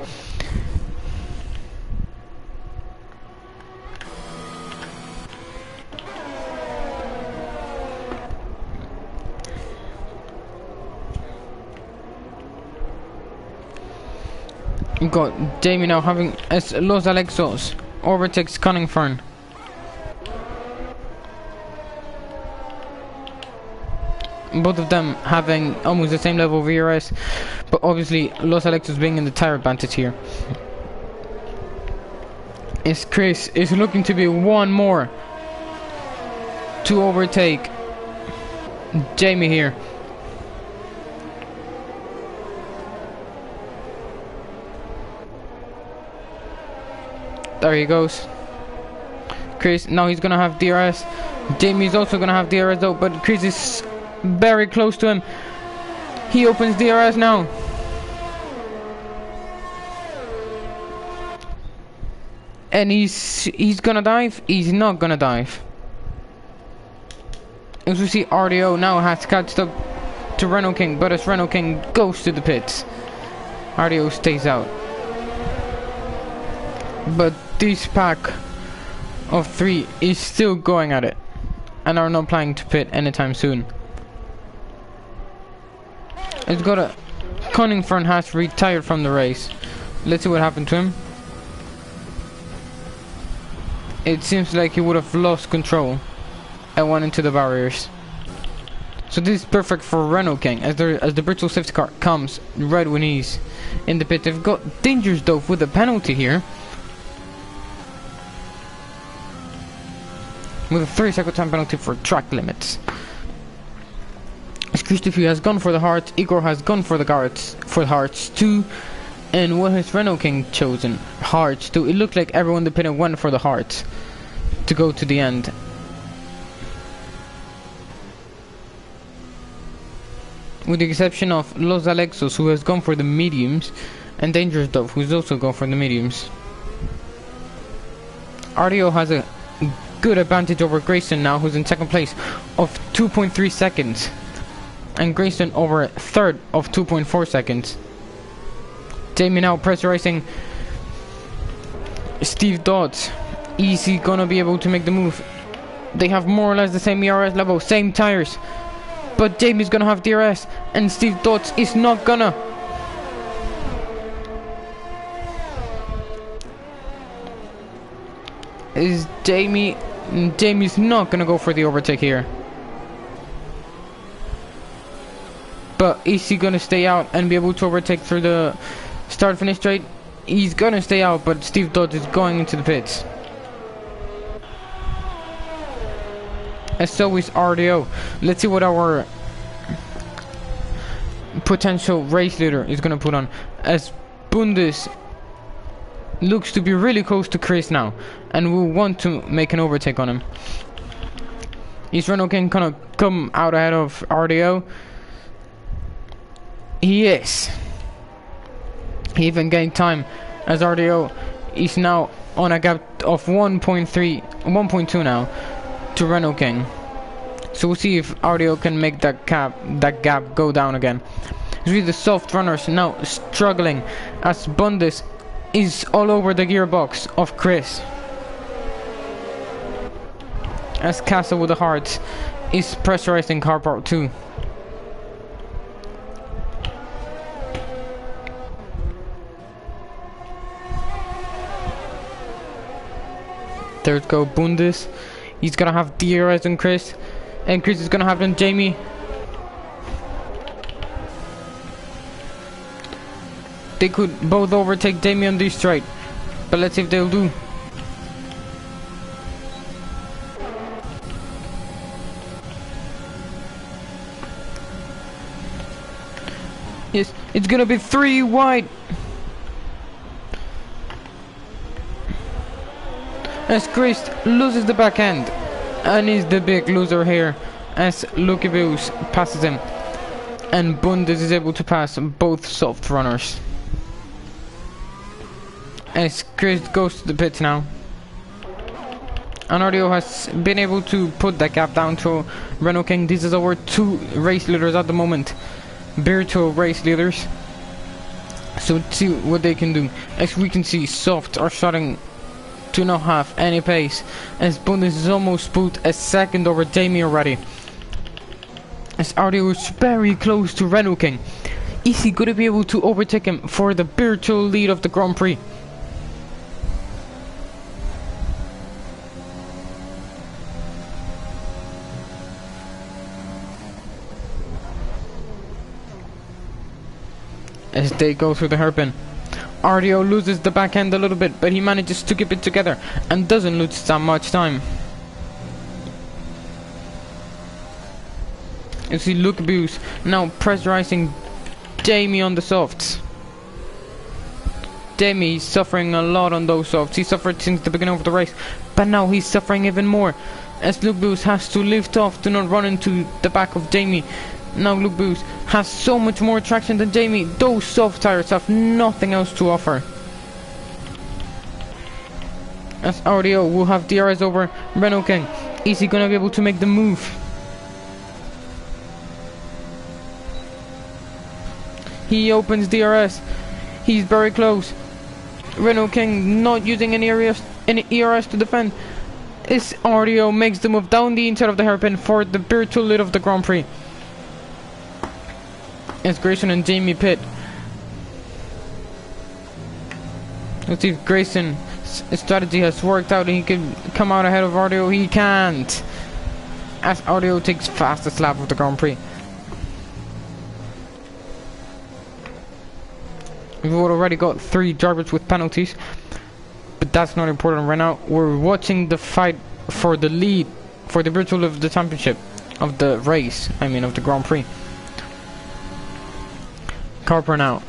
You got Jamie now having as Los Alexos overtakes Cunningfern. Both of them having almost the same level of ERS, but obviously Los Alexos being in the tire advantage here. As Chris is looking to be one more to overtake Jamie here. There he goes. Chris, now he's gonna have DRS. Jamie's also gonna have DRS though, but Chris is very close to him. He opens DRS now. And he's gonna dive. He's not gonna dive. As we see, RDO now has catched up to Renault King, but as Renault King goes to the pits, RDO stays out. But this pack of 3 is still going at it and are not planning to pit anytime soon. It's got a Cunningfern has retired from the race. Let's see what happened to him. It seems like he would have lost control and went into the barriers. So this is perfect for Renault King as the virtual safety car comes right when he's in the pit. They've got Dangerous Dove with a penalty here. With a 30-second time penalty for track limits. Christopher has gone for the hearts, Igor has gone for the hearts too. And what has Renault King chosen? Hearts too. It looked like everyone in the pit went for the hearts to go to the end. With the exception of Los Alexos, who has gone for the mediums, and Dangerous Dove, who's also gone for the mediums. RDO has a good advantage over Grayson now, who's in second place of 2.3 seconds, and Grayson over third of 2.4 seconds. Jamie now pressurizing Steve Dodds. Is he gonna be able to make the move? They have more or less the same ERS level, same tires, but Jamie's gonna have DRS and Steve Dodds is not gonna. Is Jamie's not gonna go for the overtake here. But is he gonna stay out and be able to overtake through the start finish straight? He's gonna stay out, but Steve Dodds is going into the pits. And so is RDO. Let's see what our potential race leader is gonna put on, as Bundes looks to be really close to Chris now and will want to make an overtake on him. Is Renault King gonna come out ahead of RDO? He is. He even gained time as RDO is now on a gap of 1.2 now to Renault King. So we'll see if RDO can make that gap go down again. Really, the soft runners now struggling as Bundes is all over the gearbox of Chris. As Castle with the hearts is pressurizing car part 2. There's go Bundes. He's gonna have DRS on Chris, and Chris is gonna have on Jamie. They could both overtake Jamie on this straight, but let's see if they'll do. Yes, it's gonna be 3 wide. As Christ loses the back end and is the big loser here as alluPallu passes him, and Bundes is able to pass both soft runners. As Christ goes to the pits now, and Aero has been able to put that gap down to Renault King. This is our 2 race leaders at the moment, virtual race leaders. So let's see what they can do. As we can see, soft are starting to not have any pace, as Bundes is almost put a second over Jamie already. As Aero is very close to Renault King. Is he going to be able to overtake him for the virtual lead of the Grand Prix? As they go through the hairpin, Aero loses the back end a little bit, but he manages to keep it together and doesn't lose that much time. You see alluPallu now pressurizing Jamie on the softs. Jamie is suffering a lot on those softs. He suffered since the beginning of the race, but now he's suffering even more, as alluPallu has to lift off to not run into the back of Jamie. Now alluPallu has so much more traction than Jamie. Those soft tires have nothing else to offer. As Aero will have DRS over Renault King. Is he gonna be able to make the move? He opens DRS. He's very close. Renault King not using any ERS to defend. As Aero makes the move down the inside of the hairpin for the virtual lead of the Grand Prix. As Grayson and Jamie pit. Let's see if Grayson's strategy has worked out and he can come out ahead of Aero. He can't, as Aero takes fastest lap of the Grand Prix. We've already got 3 drivers with penalties, but that's not important right now. We're watching the fight for the lead, for the virtual of the championship, of the race, I mean of the Grand Prix. Carper now,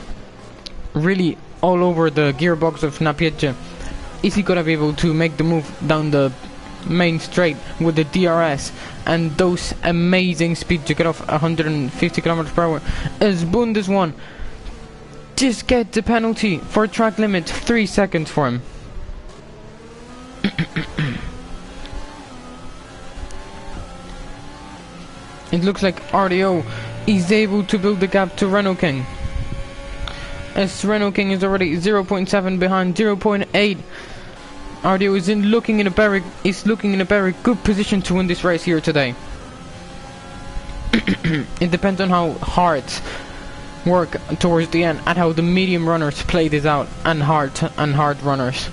really all over the gearbox of Napietje. Is he gonna be able to make the move down the main straight with the DRS and those amazing speed to get off 150 km per hour? As Bundes won, just get the penalty for track limit, 3 seconds for him. It looks like Aero is able to build the gap to Renault King, as Renault King is already 0.7 behind 0.8. Aero is looking in a very good position to win this race here today. It depends on how hard work towards the end and how the medium runners play this out, and hard runners.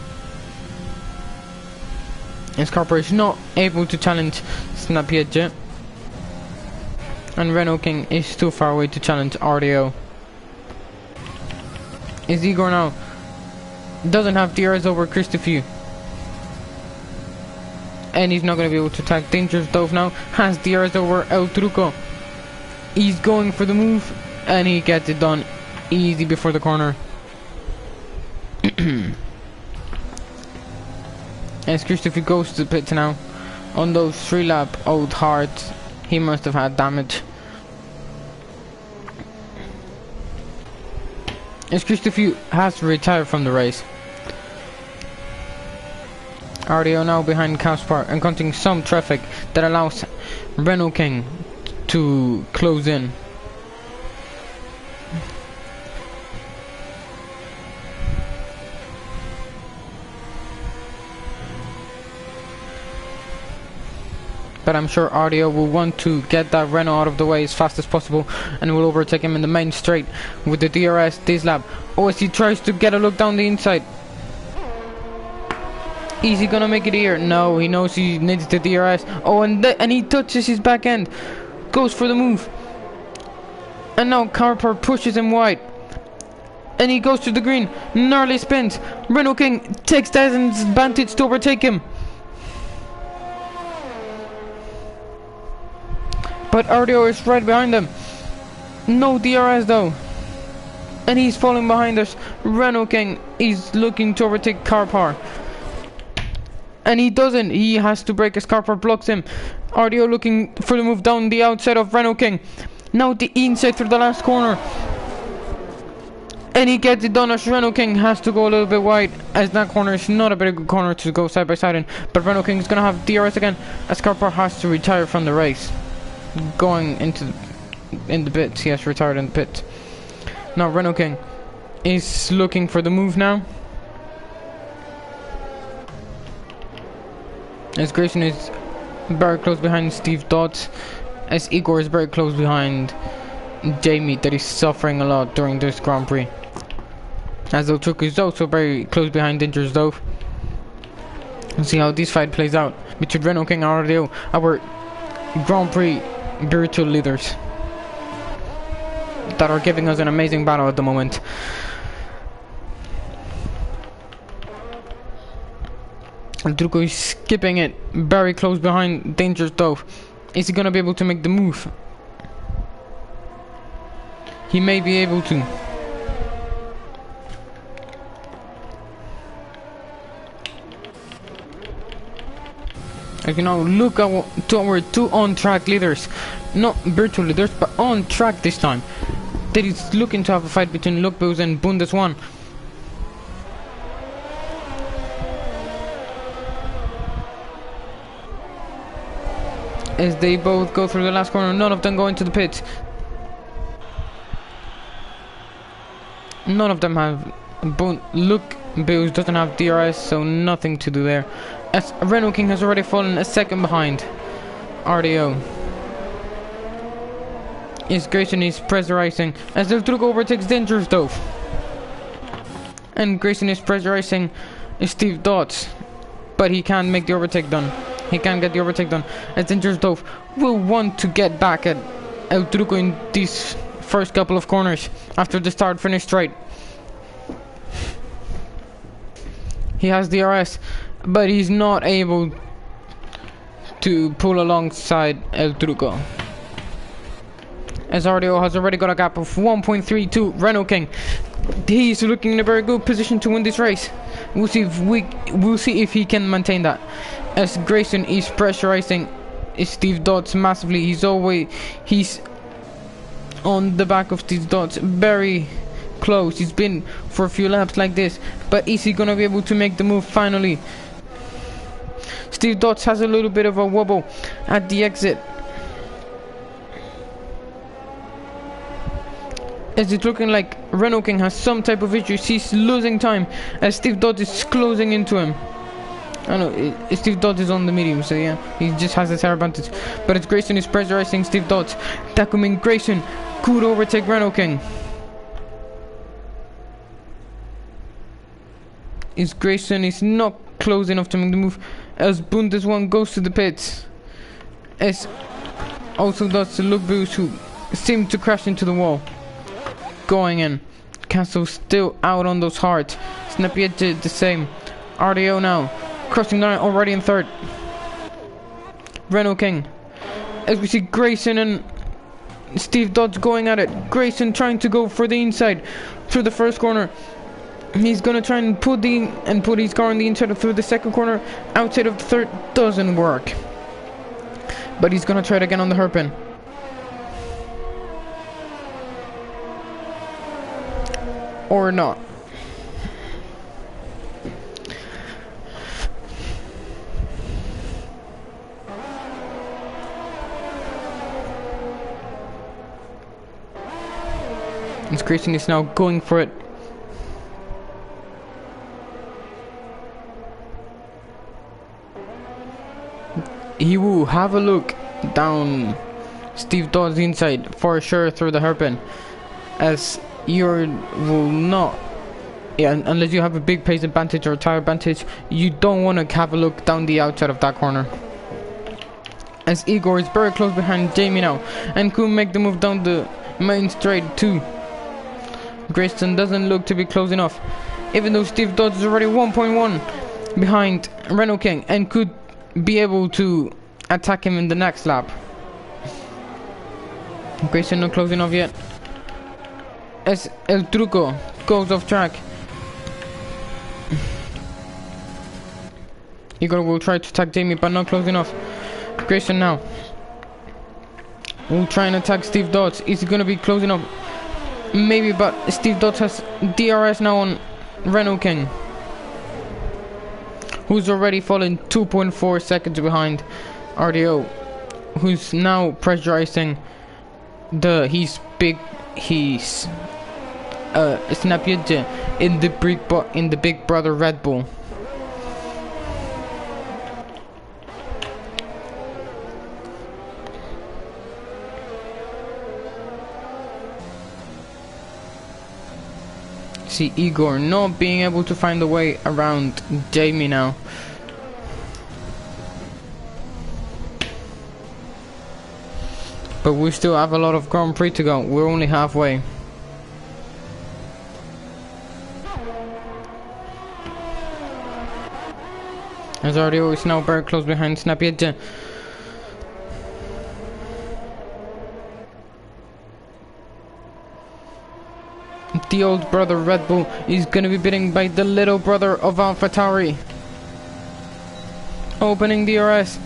As Carper is not able to challenge Napietje, and Renault King is too far away to challenge Aero. Is Igor now doesn't have DRS over Christophe, and he's not going to be able to attack. Dangerous Dove now has DRS over El Truco. He's going for the move and he gets it done easy before the corner. As Christophe goes to the pits now on those 3-lap old hards, he must have had damage. As Christophe has retired from the race. Aero now behind Kaspar, encountering some traffic that allows Renault King to close in. But I'm sure Aero will want to get that Renault out of the way as fast as possible and will overtake him in the main straight with the DRS this lap. Oh, as he tries to get a look down the inside. Is he gonna make it here? No, he knows he needs the DRS. Oh, and he touches his back end. Goes for the move. And now Carper pushes him wide. And he goes to the green. Gnarly spins. Renault King takes that advantage to overtake him. But Aero is right behind him. No DRS though. And he's falling behind us. Renault King is looking to overtake Carpar. And he doesn't. He has to brake as Carpar blocks him. RDO looking for the move down the outside of Renault King. Now the inside through the last corner. And he gets it done as Renault King has to go a little bit wide, as that corner is not a very good corner to go side by side in. But Renault King is going to have DRS again, as Carpar has to retire from the race. Going in the pits. He has retired in the pit. Now Renault King is looking for the move now. As Grayson is very close behind Steve Dodds, as Igor is very close behind Jamie, that is suffering a lot during this Grand Prix. As alluPallu is also very close behind Dangerous Dove. Let's see how this fight plays out between Renault King and RDO, our Grand Prix virtual leaders that are giving us an amazing battle at the moment. alluPallu is skipping it, very close behind Dangerous Dove. Is he gonna be able to make the move? He may be able to. As you know, look at our two on-track leaders. Not virtual leaders, but on track this time. That is looking to have a fight between alluPallu and Bundes 1. As they both go through the last corner, none of them go into the pit. None of them have. alluPallu doesn't have DRS, so nothing to do there. As Renault King has already fallen a second behind RDO. Is Grayson is pressurizing as alluPallu overtakes Dangerous Dove. And Grayson is pressurizing Steve Dodds, but he can't make the overtake done. He can't get the overtake done, as Dangerous Dove will want to get back at alluPallu in these first couple of corners after the start finish straight. He has DRS, but he's not able to pull alongside alluPallu. As RDO has already got a gap of 1.32. Renault King, he's looking in a very good position to win this race. We'll see if he can maintain that. As Grayson is pressurizing Steve Dodds massively. He's on the back of Steve Dodds, very close. He's been for a few laps like this, but is he gonna be able to make the move finally? Steve Dodds has a little bit of a wobble at the exit, as it's looking like Renault King has some type of issues. He's losing time as Steve Dodds is closing into him. I know Steve Dodds is on the medium, so yeah, he just has a tire advantage. But it's Grayson is pressurizing Steve Dodds. That could mean Grayson could overtake Renault King. Is Grayson is not close enough to make the move, as Bundes 1 goes to the pits. As also does the alluPallu, who seem to crash into the wall. Going in. Castle still out on those hards. Snappy Edge did the same. RDO now crossing the line, already in third. Renault King, as we see Grayson and Steve Dodds going at it. Grayson trying to go for the inside through the first corner. He's gonna try and put his car on the inside through the second corner. Outside of the third doesn't work, but he's gonna try it again on the hairpin. Or not. As Grayson is now going for it. He will have a look down Steve Dodds inside for sure through the hairpin, as you will not, unless you have a big pace advantage or tire advantage, you don't want to have a look down the outside of that corner. As Igor is very close behind Jamie now and could make the move down the main straight too. Grayson doesn't look to be close enough, even though Steve Dodds is already 1.1 behind Renault King and could be able to attack him in the next lap. Grayson not close enough yet. as El Truco goes off track. Igor will try to attack Jamie, but not close enough. Grayson now will try and attack Steve Dodds. Is he gonna be close enough? Maybe, but Steve Dodds has DRS now on Renault King, who's already fallen 2.4 seconds behind RDO, who's now pressurizing his Snapyedge in the big brother Red Bull. See Igor not being able to find a way around Jamie now. But we still have a lot of Grand Prix to go. We're only halfway. As RDO is now very close behind Snapyedge. The old brother Red Bull is gonna be beaten by the little brother of AlphaTauri. Opening DRS.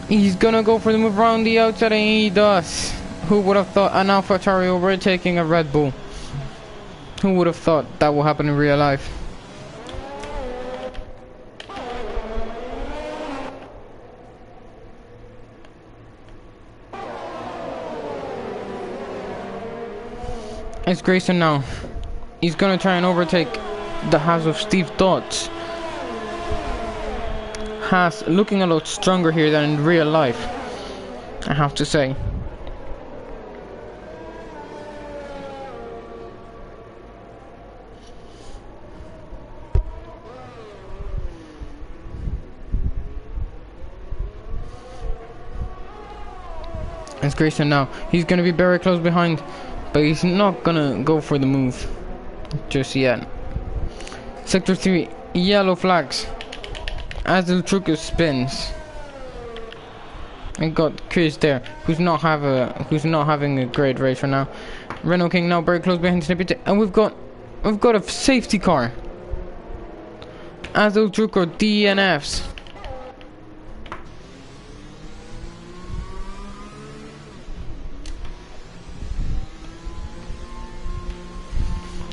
He's gonna go for the move around the outside, and he does. Who would have thought an AlphaTauri overtaking a Red Bull? Who would have thought that will happen in real life? It's Grayson now. He's gonna try and overtake the house of Steve Dodds. Haas looking a lot stronger here than in real life, I have to say. It's Grayson now. He's gonna be very close behind, but he's not gonna go for the move just yet. Sector 3, yellow flags as the truck spins. And got Chris there, who's not having a great race right now. Renault King now very close behind Snippet, and we've got a safety car as the truck DNFs.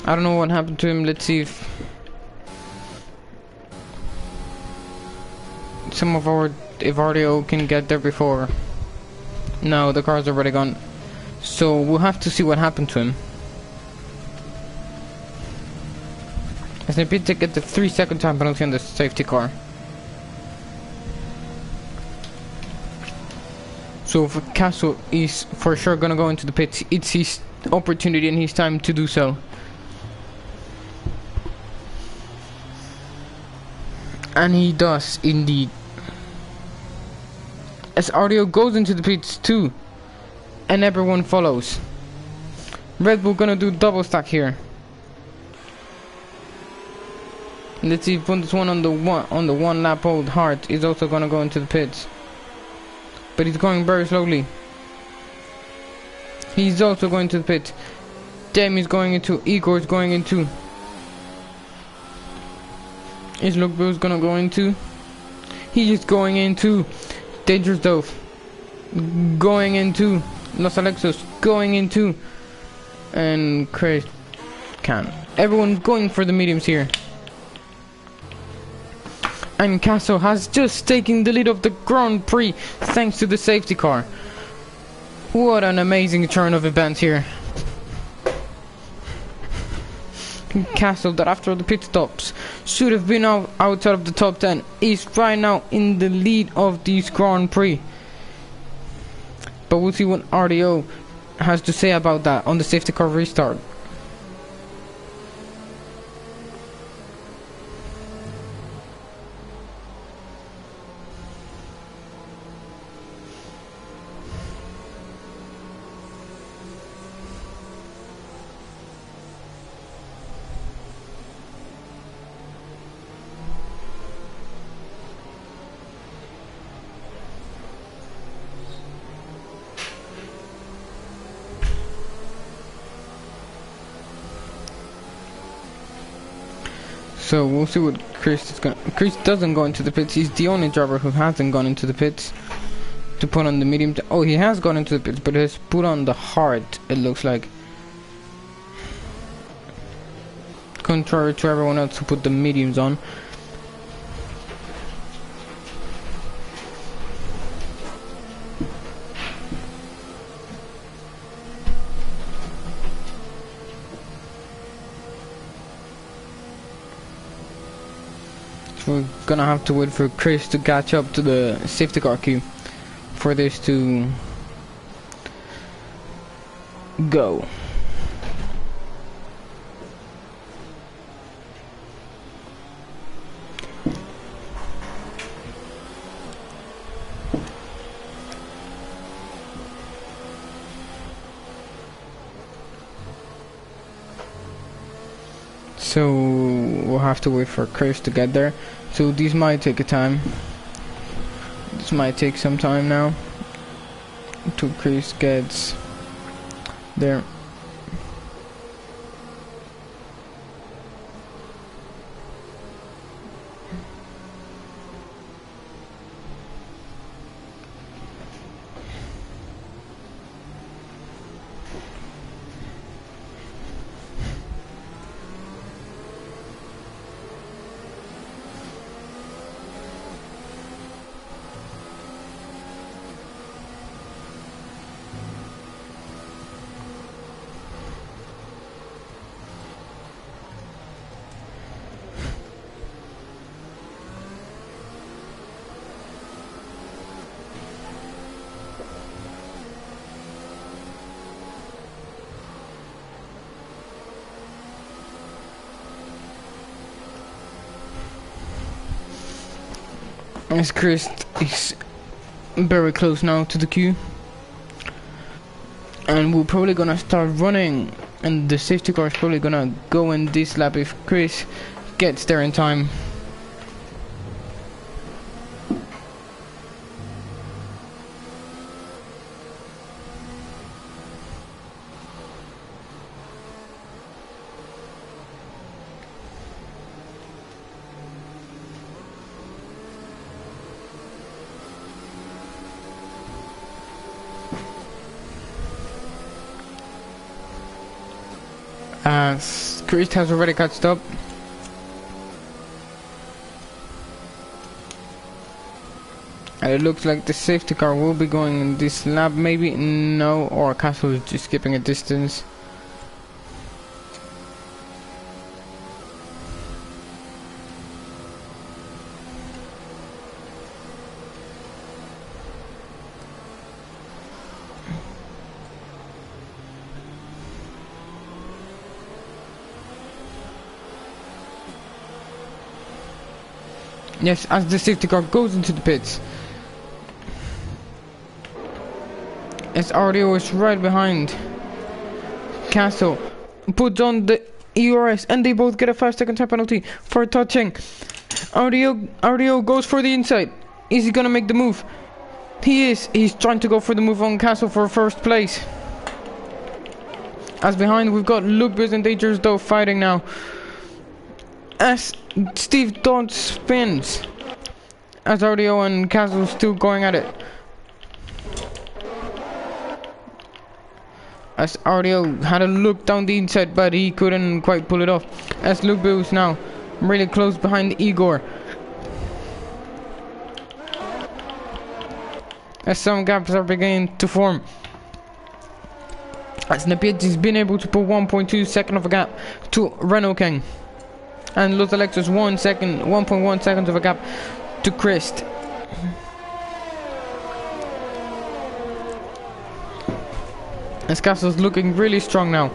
I don't know what happened to him. Let's see if if RDO can get there before. No, the car's already gone. So we'll have to see what happened to him. As they to get the 3-second time penalty on the safety car. So if Castle is for sure gonna go into the pits, it's his opportunity and his time to do so. And he does indeed. As RDO goes into the pits too, and everyone follows. Red Bull gonna do double stack here. Let's see if this one on the one lap old Hart is also gonna go into the pits. But he's going very slowly. He's also going to the pit. Jamie's going into, Igor's going into. Is Luke Bill's gonna go into? He is going into. Dangerous Dove going into. Los Alexos going into. And Chris can. Everyone going for the mediums here. And Castle has just taken the lead of the Grand Prix thanks to the safety car. What an amazing turn of events here. Castle, that after the pit stops should have been outside of the top 10, is right now in the lead of this Grand Prix. But we'll see what RDO has to say about that on the safety car restart. So we'll see what Chris is gonna. Chris doesn't go into the pits. He's the only driver who hasn't gone into the pits to put on the medium. Oh, he has gone into the pits, but has put on the hard. It looks like, contrary to everyone else who put the mediums on. We're gonna have to wait for Chris to catch up to the safety car queue for this to go. So we'll have to wait for Chris to get there. So these might take a time. This might take some time now until Chris gets there. As Chris is very close now to the queue, and we're probably gonna start running, and the safety car is probably gonna go in this lap if Chris gets there in time. Chris has already catched up. And it looks like the safety car will be going in this lap, maybe. No, or Castle is just skipping a distance. Yes, as the safety car goes into the pits. As Aero is right behind. Castle puts on the ERS and they both get a 5-second time penalty for touching. Aero goes for the inside. Is he gonna make the move? He is. He's trying to go for the move on Castle for first place. As behind we've got Luke and Dangerous though fighting now. As Steve Dodd spins, as Aero and Castle still going at it. As Aero had a look down the inside, but he couldn't quite pull it off. As Luke is now really close behind Igor. As some gaps are beginning to form. As Napietti's been able to put 1.2 seconds of a gap to Renault King. And Los Alexis 1.1 seconds of a gap to Christ. As Castle's looking really strong now.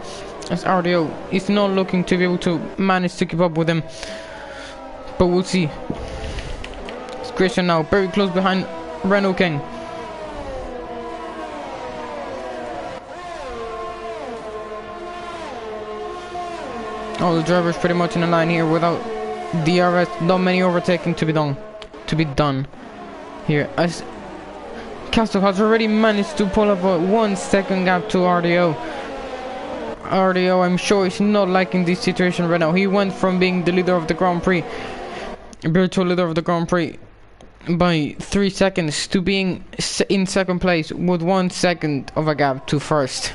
As Aero is not looking to be able to manage to keep up with him. But we'll see. It's Christian now very close behind Renault King. All the drivers pretty much in a line here without DRS. Not many overtaking to be done here. As Castle has already managed to pull up a 1 second gap to RDO. RDO, I'm sure he's not liking this situation right now. He went from being the leader of the Grand Prix, virtual leader of the Grand Prix, by 3 seconds to being in second place with 1 second of a gap to first.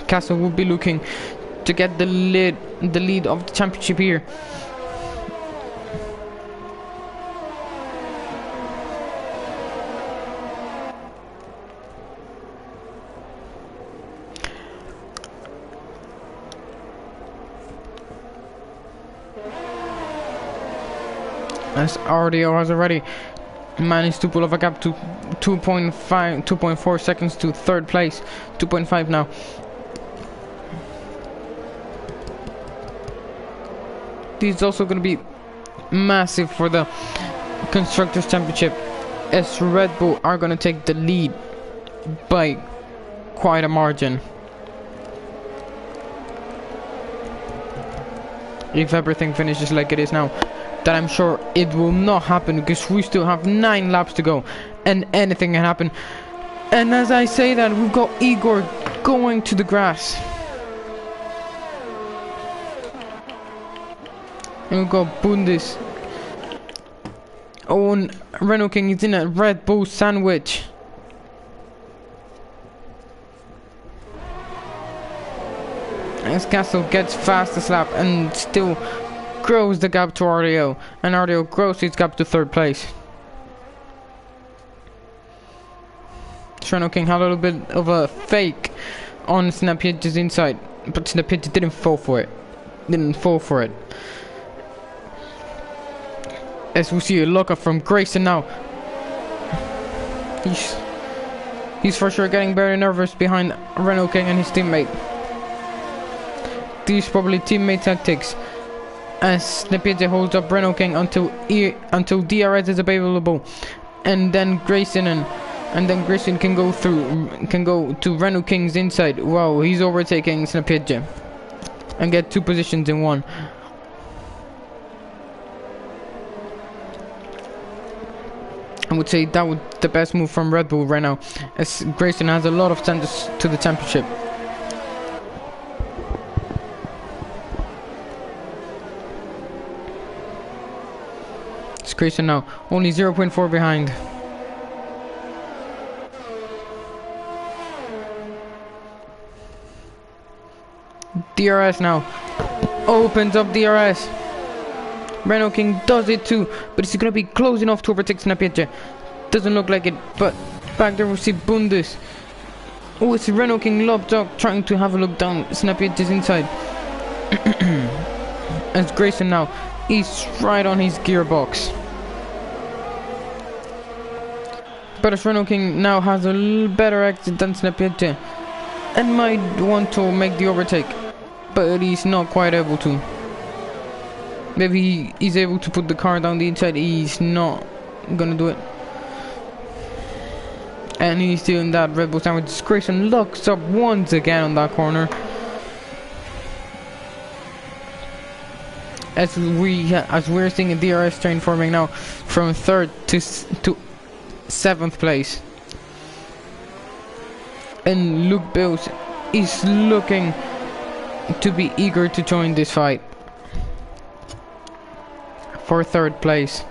Castle will be looking to get the lead of the championship here. As RDO has already managed to pull off a gap to 2.4 seconds to third place. 2.5 now. This is also going to be massive for the Constructors' Championship, as Red Bull are going to take the lead by quite a margin. If everything finishes like it is now, that I'm sure it will not happen, because we still have 9 laps to go and anything can happen. And as I say that, we've got Igor going to the grass. And we've got Bundis. Oh, and Renault King is in a Red Bull sandwich. As Castle gets fastest lap and still grows the gap to RDO. And RDO grows its gap to third place. Renault King had a little bit of a fake on Snapiedge's inside, but Snapiedge didn't fall for it. As we see a lockup from Grayson now. He's for sure getting very nervous behind Renault King and his teammate. These probably teammate tactics, as Snapiedge holds up Renault King until DRS is available, and then Grayson can go to Renault King's inside. Wow, he's overtaking Snapiedge and get 2 positions in 1. I would say that was the best move from Red Bull right now, as Grayson has a lot of standards to the championship. It's Grayson now, only 0.4 behind. DRS now, opens up DRS. Renault King does it too, but is he gonna be close enough to overtake Snapiedge? Doesn't look like it, but back there we see Bundis. Oh, it's Renault King Lobdog trying to have a look down Snapiedge's inside. As Grayson now, he's right on his gearbox. But as Renault King now has a little better exit than Snapiedge and might want to make the overtake, but he's not quite able to. Maybe he's able to put the car down the inside. He's not gonna do it. And he's doing that Red Bull sandwich. Grayson locks up once again on that corner. As we're seeing a DRS train forming now from 3rd to 7th place. And Luke Bills is looking to be eager to join this fight for 3rd place.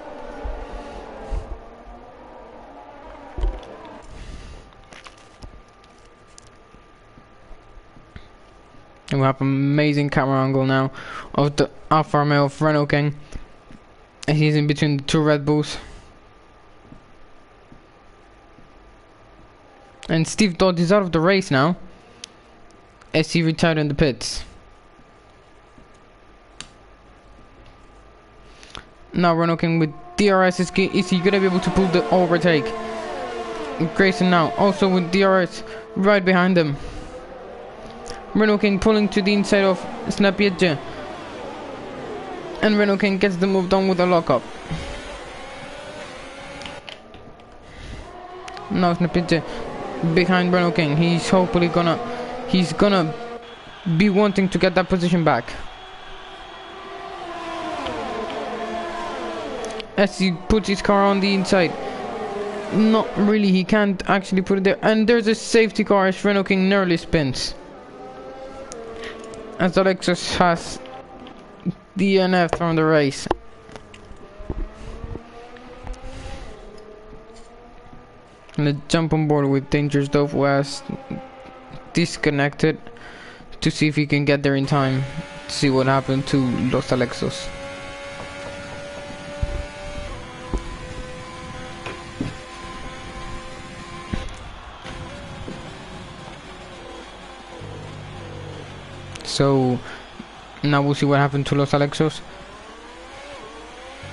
And we have an amazing camera angle now of the Alfa Romeo of Renault King. And he's in between the 2 Red Bulls. And Steve Dodd is out of the race now, as he retired in the pits. Now Renault King with DRS, is he gonna be able to pull the overtake? Grayson now also with DRS right behind him. Renault King pulling to the inside of Snapiedge, and Renault King gets the move done with a lockup. Now Snapiedge behind Renault King. He's hopefully gonna be wanting to get that position back. as he puts his car on the inside. Not really, he can't actually put it there. And there's a safety car as Renault King nearly spins. As Alexis has DNF from the race. Let's jump on board with Dangerous Dove, who has disconnected, to see if he can get there in time to see what happened to Los Alexos. So now we'll see what happened to Los Alexos.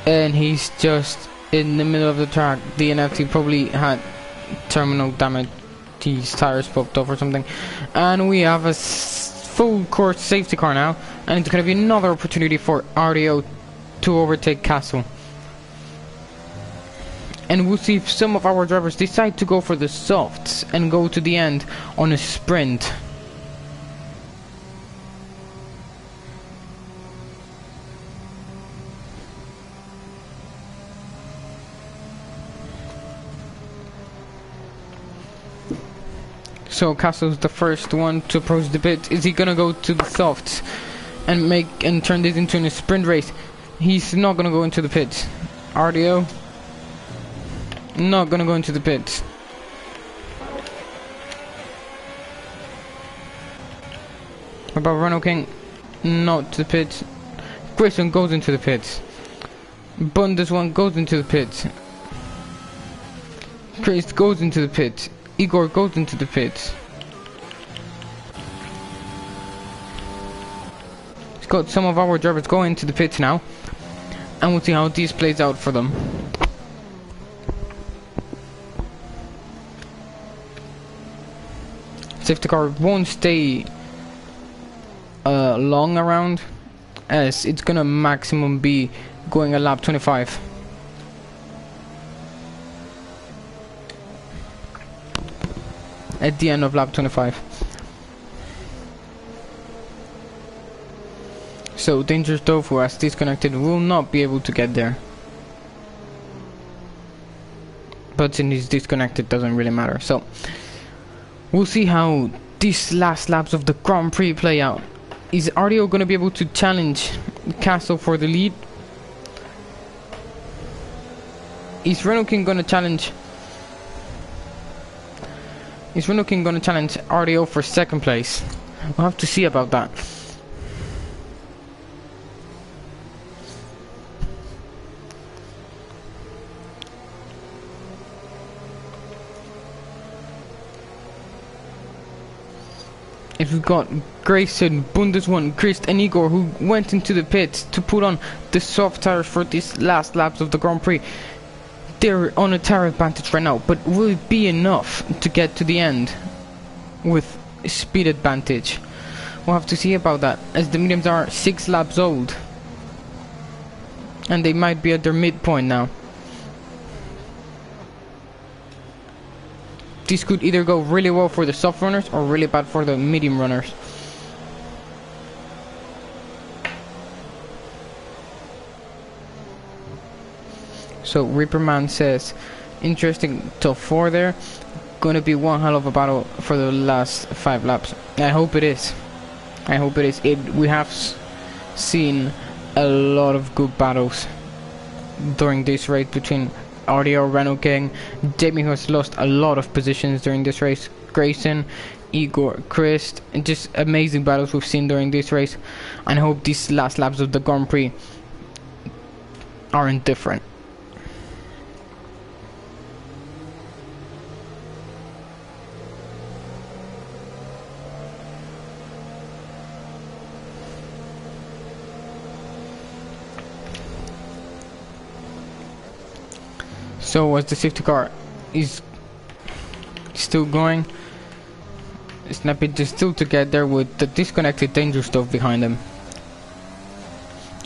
And he's just in the middle of the track. DNF, he probably had terminal damage. His tires popped off or something. And we have a full course safety car now. And it's going to be another opportunity for Aero to overtake Castle. And we'll see if some of our drivers decide to go for the softs and go to the end on a sprint. So Castle's the first one to approach the pit. Is he gonna go to the softs and turn this into a sprint race? He's not gonna go into the pit. RDO not gonna go into the pit. What about Renault King? Not to the pit. Grayson goes into the pit. Bundes one goes into the pit. Chris goes into the pit. Igor goes into the pit. He's got some of our drivers going into the pits now. And we'll see how this plays out for them. Safety car won't stay long around, as it's gonna maximum be going a lap 25. At the end of lap 25. So Dangerous Dove, who has disconnected, will not be able to get there. But since he's disconnected, doesn't really matter. So we'll see how these last laps of the Grand Prix play out. Is RDO going to be able to challenge Castle for the lead? Is Renault King going to challenge? Is Renault King going to challenge RDO for second place? We'll have to see about that. If we've got Grayson, Bundeswan, Christ and Igor, who went into the pits to put on the soft tires for these last laps of the Grand Prix. They're on a tire advantage right now, but will it be enough to get to the end with speed advantage? We'll have to see about that, as the mediums are 6 laps old and they might be at their midpoint now. This could either go really well for the soft runners or really bad for the medium runners. So Reaperman says, interesting top 4 there. Gonna be one hell of a battle for the last 5 laps. I hope it is. I hope it is. We have seen a lot of good battles during this race between RDO, Renault King, Jamie, who has lost a lot of positions during this race, Grayson, Igor, Chris, and just amazing battles we've seen during this race. And I hope these last laps of the Grand Prix aren't different. So as the safety car is still going, Snappy just still to get there with the disconnected Dangerous Dove behind him.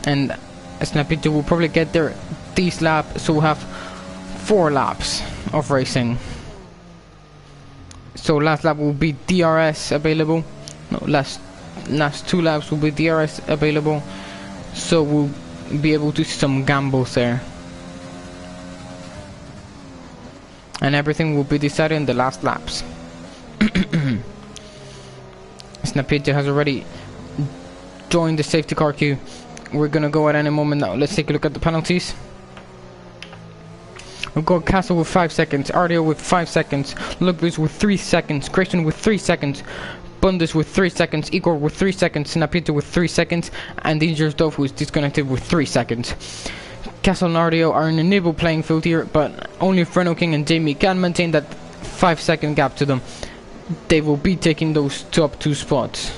And Snappy will probably get there this lap, so we'll have 4 laps of racing. So last lap will be DRS available. No, last 2 laps will be DRS available. So we'll be able to see some gambles there. and everything will be decided in the last laps. Snapita has already joined the safety car queue. We're gonna go at any moment now. Let's take a look at the penalties. We've got Castle with 5 seconds, RDO with 5 seconds, Lugbus with 3 seconds, Grayson with 3 seconds, Bundes with 3 seconds, Igor with 3 seconds, Snapita with 3 seconds, and Dangerous Dove, who is disconnected with 3 seconds. Castle and RDO are in a nibble playing field here, but only if Renault King and Jamie can maintain that 5-second gap to them, they will be taking those top 2 spots.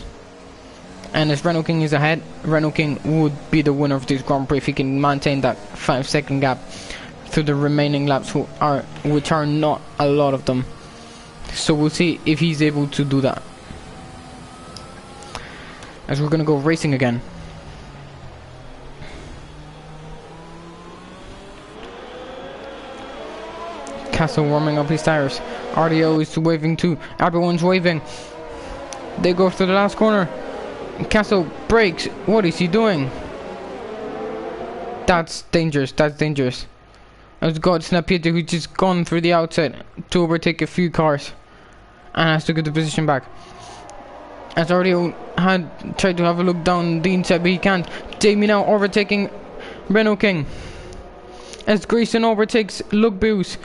And as Renault King is ahead, Renault King would be the winner of this Grand Prix if he can maintain that 5-second gap through the remaining laps, which are not a lot of them. So we'll see if he's able to do that. As we're gonna go racing again. Castle warming up his tires. RDO is waving too. Everyone's waving. They go through the last corner. Castle brakes. What is he doing? That's dangerous. That's dangerous. I've got Snapita, who's just gone through the outside to overtake a few cars and has to get the position back. As RDO had tried to have a look down the inside, but he can't. Jamie now overtaking Renault King. As Grayson overtakes Lugbus,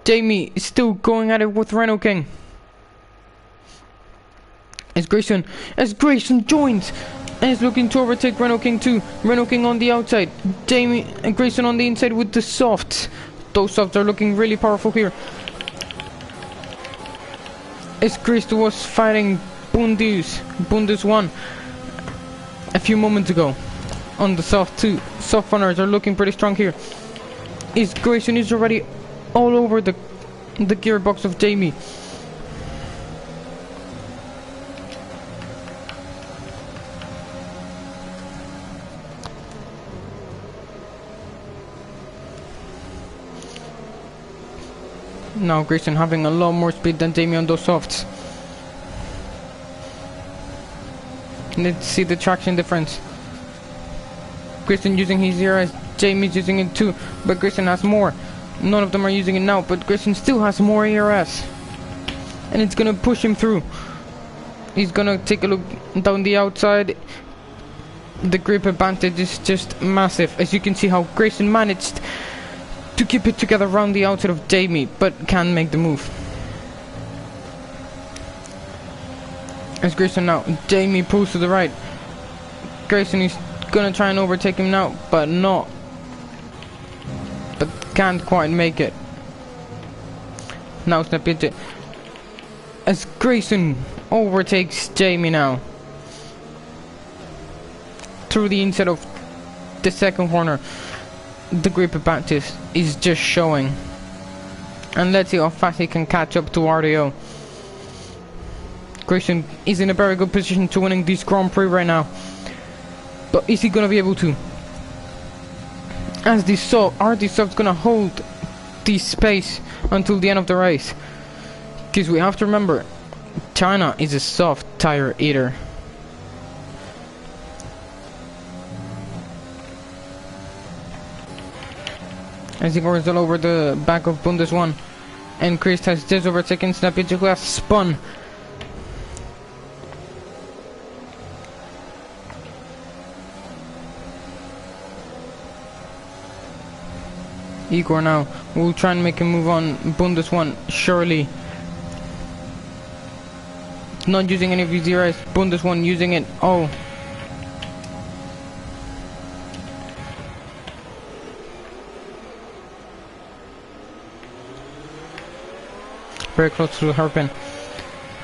Jamie is still going at it with Renault King. As Grayson joins and is looking to overtake Renault King too. Renault King on the outside, Jamie and Grayson on the inside with the softs. Those softs are looking really powerful here. As Grayson was fighting Bundes won a few moments ago on the soft too. Soft runners are looking pretty strong here. Is Grayson is already all over the gearbox of Jamie. Now Grayson having a lot more speed than Jamie on those softs. Let's see the traction difference. Grayson using his ERS, Jamie's using it too, but Grayson has more. None of them are using it now, but Grayson still has more ERS. And it's gonna push him through. He's gonna take a look down the outside. The grip advantage is just massive. As you can see how Grayson managed to keep it together around the outside of Jamie, but can't make the move. As Grayson now, Jamie pulls to the right. Grayson is gonna try and overtake him now, but can't quite make it. Now Snapita. As Grayson overtakes Jamie now. Through the inside of the second corner. The grip advantage is just showing. And let's see how fast he can catch up to RDO. Grayson is in a very good position to winning this Grand Prix right now. But is he gonna be able to? As this soft's gonna hold this space until the end of the race. Because we have to remember, China is a soft tire eater. As he goes all over the back of Bundes 1. And Chris has just overtaken Snapita, who has spun. Igor now will try and make a move on Bundes 1, surely. Not using any of his ERS, Bundes 1 using it. Oh. Very close to the hairpin.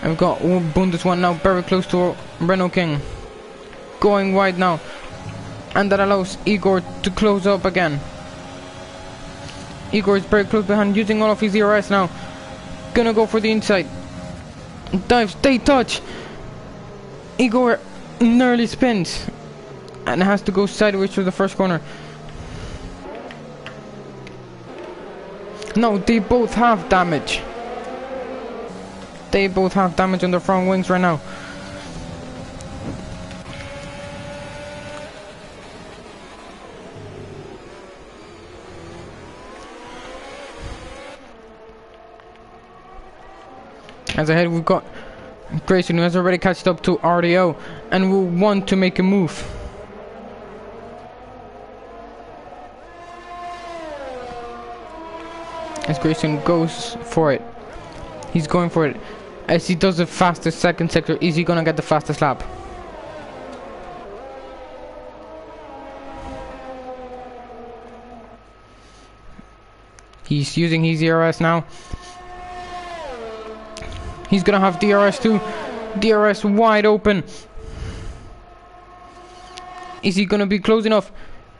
I've got Bundes 1 now very close to Renault King. Going wide now. And that allows Igor to close up again. Igor is very close behind, using all of his ERS now. Gonna go for the inside. Dives, they touch. Igor nearly spins. And has to go sideways through the first corner. No, they both have damage. They both have damage on their front wings right now. As ahead we've got Grayson, who has already catched up to RDO and will want to make a move. As Grayson goes for it, he's going for it. As he does the fastest second sector, is he gonna get the fastest lap? He's using his DRS now. He's gonna have DRS too. DRS wide open. Is he gonna be close enough?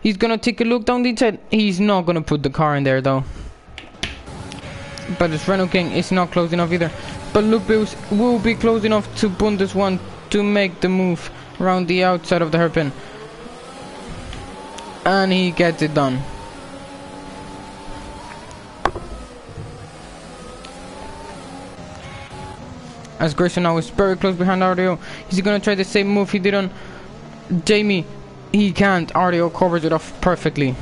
He's gonna take a look down the inside. He's not gonna put the car in there though. But it's Renault King is not close enough either. But alluPallu will be close enough to Bundes1 to make the move around the outside of the hairpin. And he gets it done. As Grayson now is very close behind RDO. Is he gonna try the same move he did on Jamie? He can't. RDO covers it off perfectly.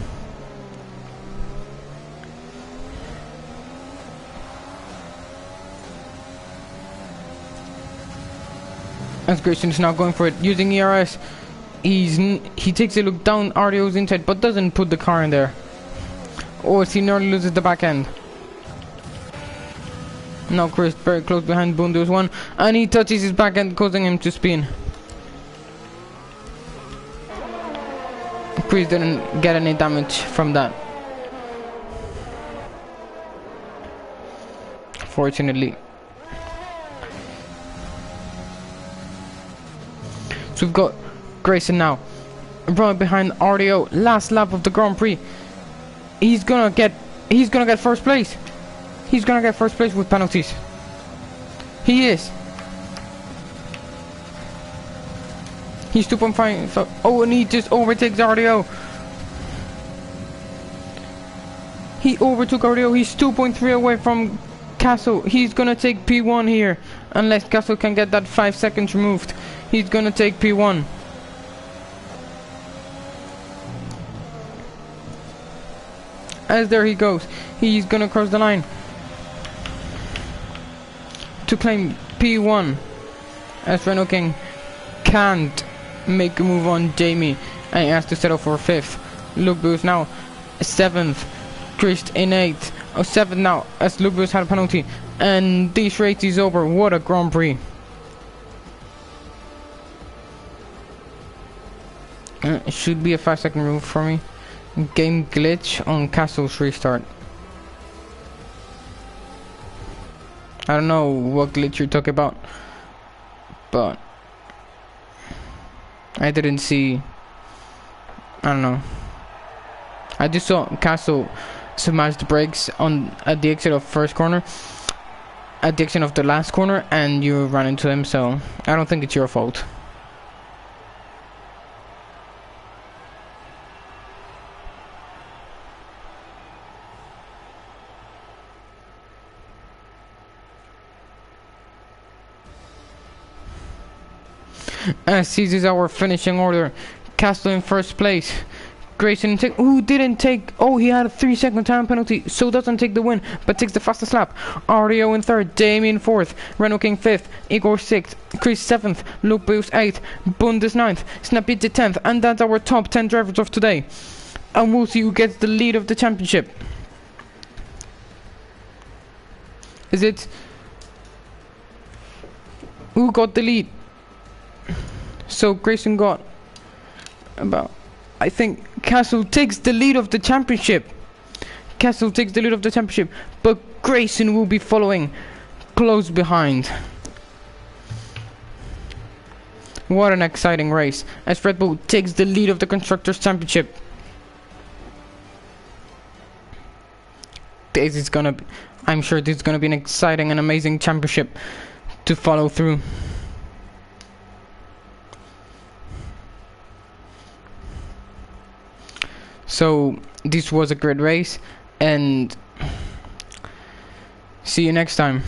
As Grayson is now going for it, using ERS. He takes a look down RDO's inside, but doesn't put the car in there. Or he nearly loses the back end. Now Chris very close behind Bundes1, and he touches his back end, causing him to spin. Chris didn't get any damage from that, fortunately. So we've got Grayson now right behind RDO. Last lap of the Grand Prix. He's gonna get first place. He's gonna get first place with penalties. He is. He's 2.5. Oh, and he just overtakes RDO. He overtook RDO. He's 2.3 away from Castle. He's gonna take P1 here, unless Castle can get that 5 seconds removed. He's gonna take P1. As there he goes. He's gonna cross the line to claim P1, as Renault King can't make a move on Jamie, and he has to settle for 5th. alluPallu now 7th, Chris in 8th, 7th now, as alluPallu's had a penalty, and this race is over. What a Grand Prix. It should be a 5-second rule for me. Game glitch on Castle's restart. I don't know what glitch you're talking about, but I didn't see. I don't know. I just saw Castle smash the brakes at the exit of first corner, at the exit of the last corner, and you ran into him. So I don't think it's your fault. As this is our finishing order. Castle in first place. Grayson didn't take. Oh, he had a 3-second time penalty, so doesn't take the win, but takes the fastest lap. RDO in 3rd, Damien 4th, Renault King 5th, Igor 6th, Chris 7th, alluPallu 8th, Bundes 9th, Snapit 10th, and that's our top 10 drivers of today. And we'll see who gets the lead of the championship. Is it? Who got the lead? So Grayson got about, I think Castle takes the lead of the championship. Castle takes the lead of the championship, but Grayson will be following close behind. What an exciting race, as Red Bull takes the lead of the Constructors' Championship. This is gonna be, I'm sure this is gonna be an exciting and amazing championship to follow through. So this was a great race, and see you next time.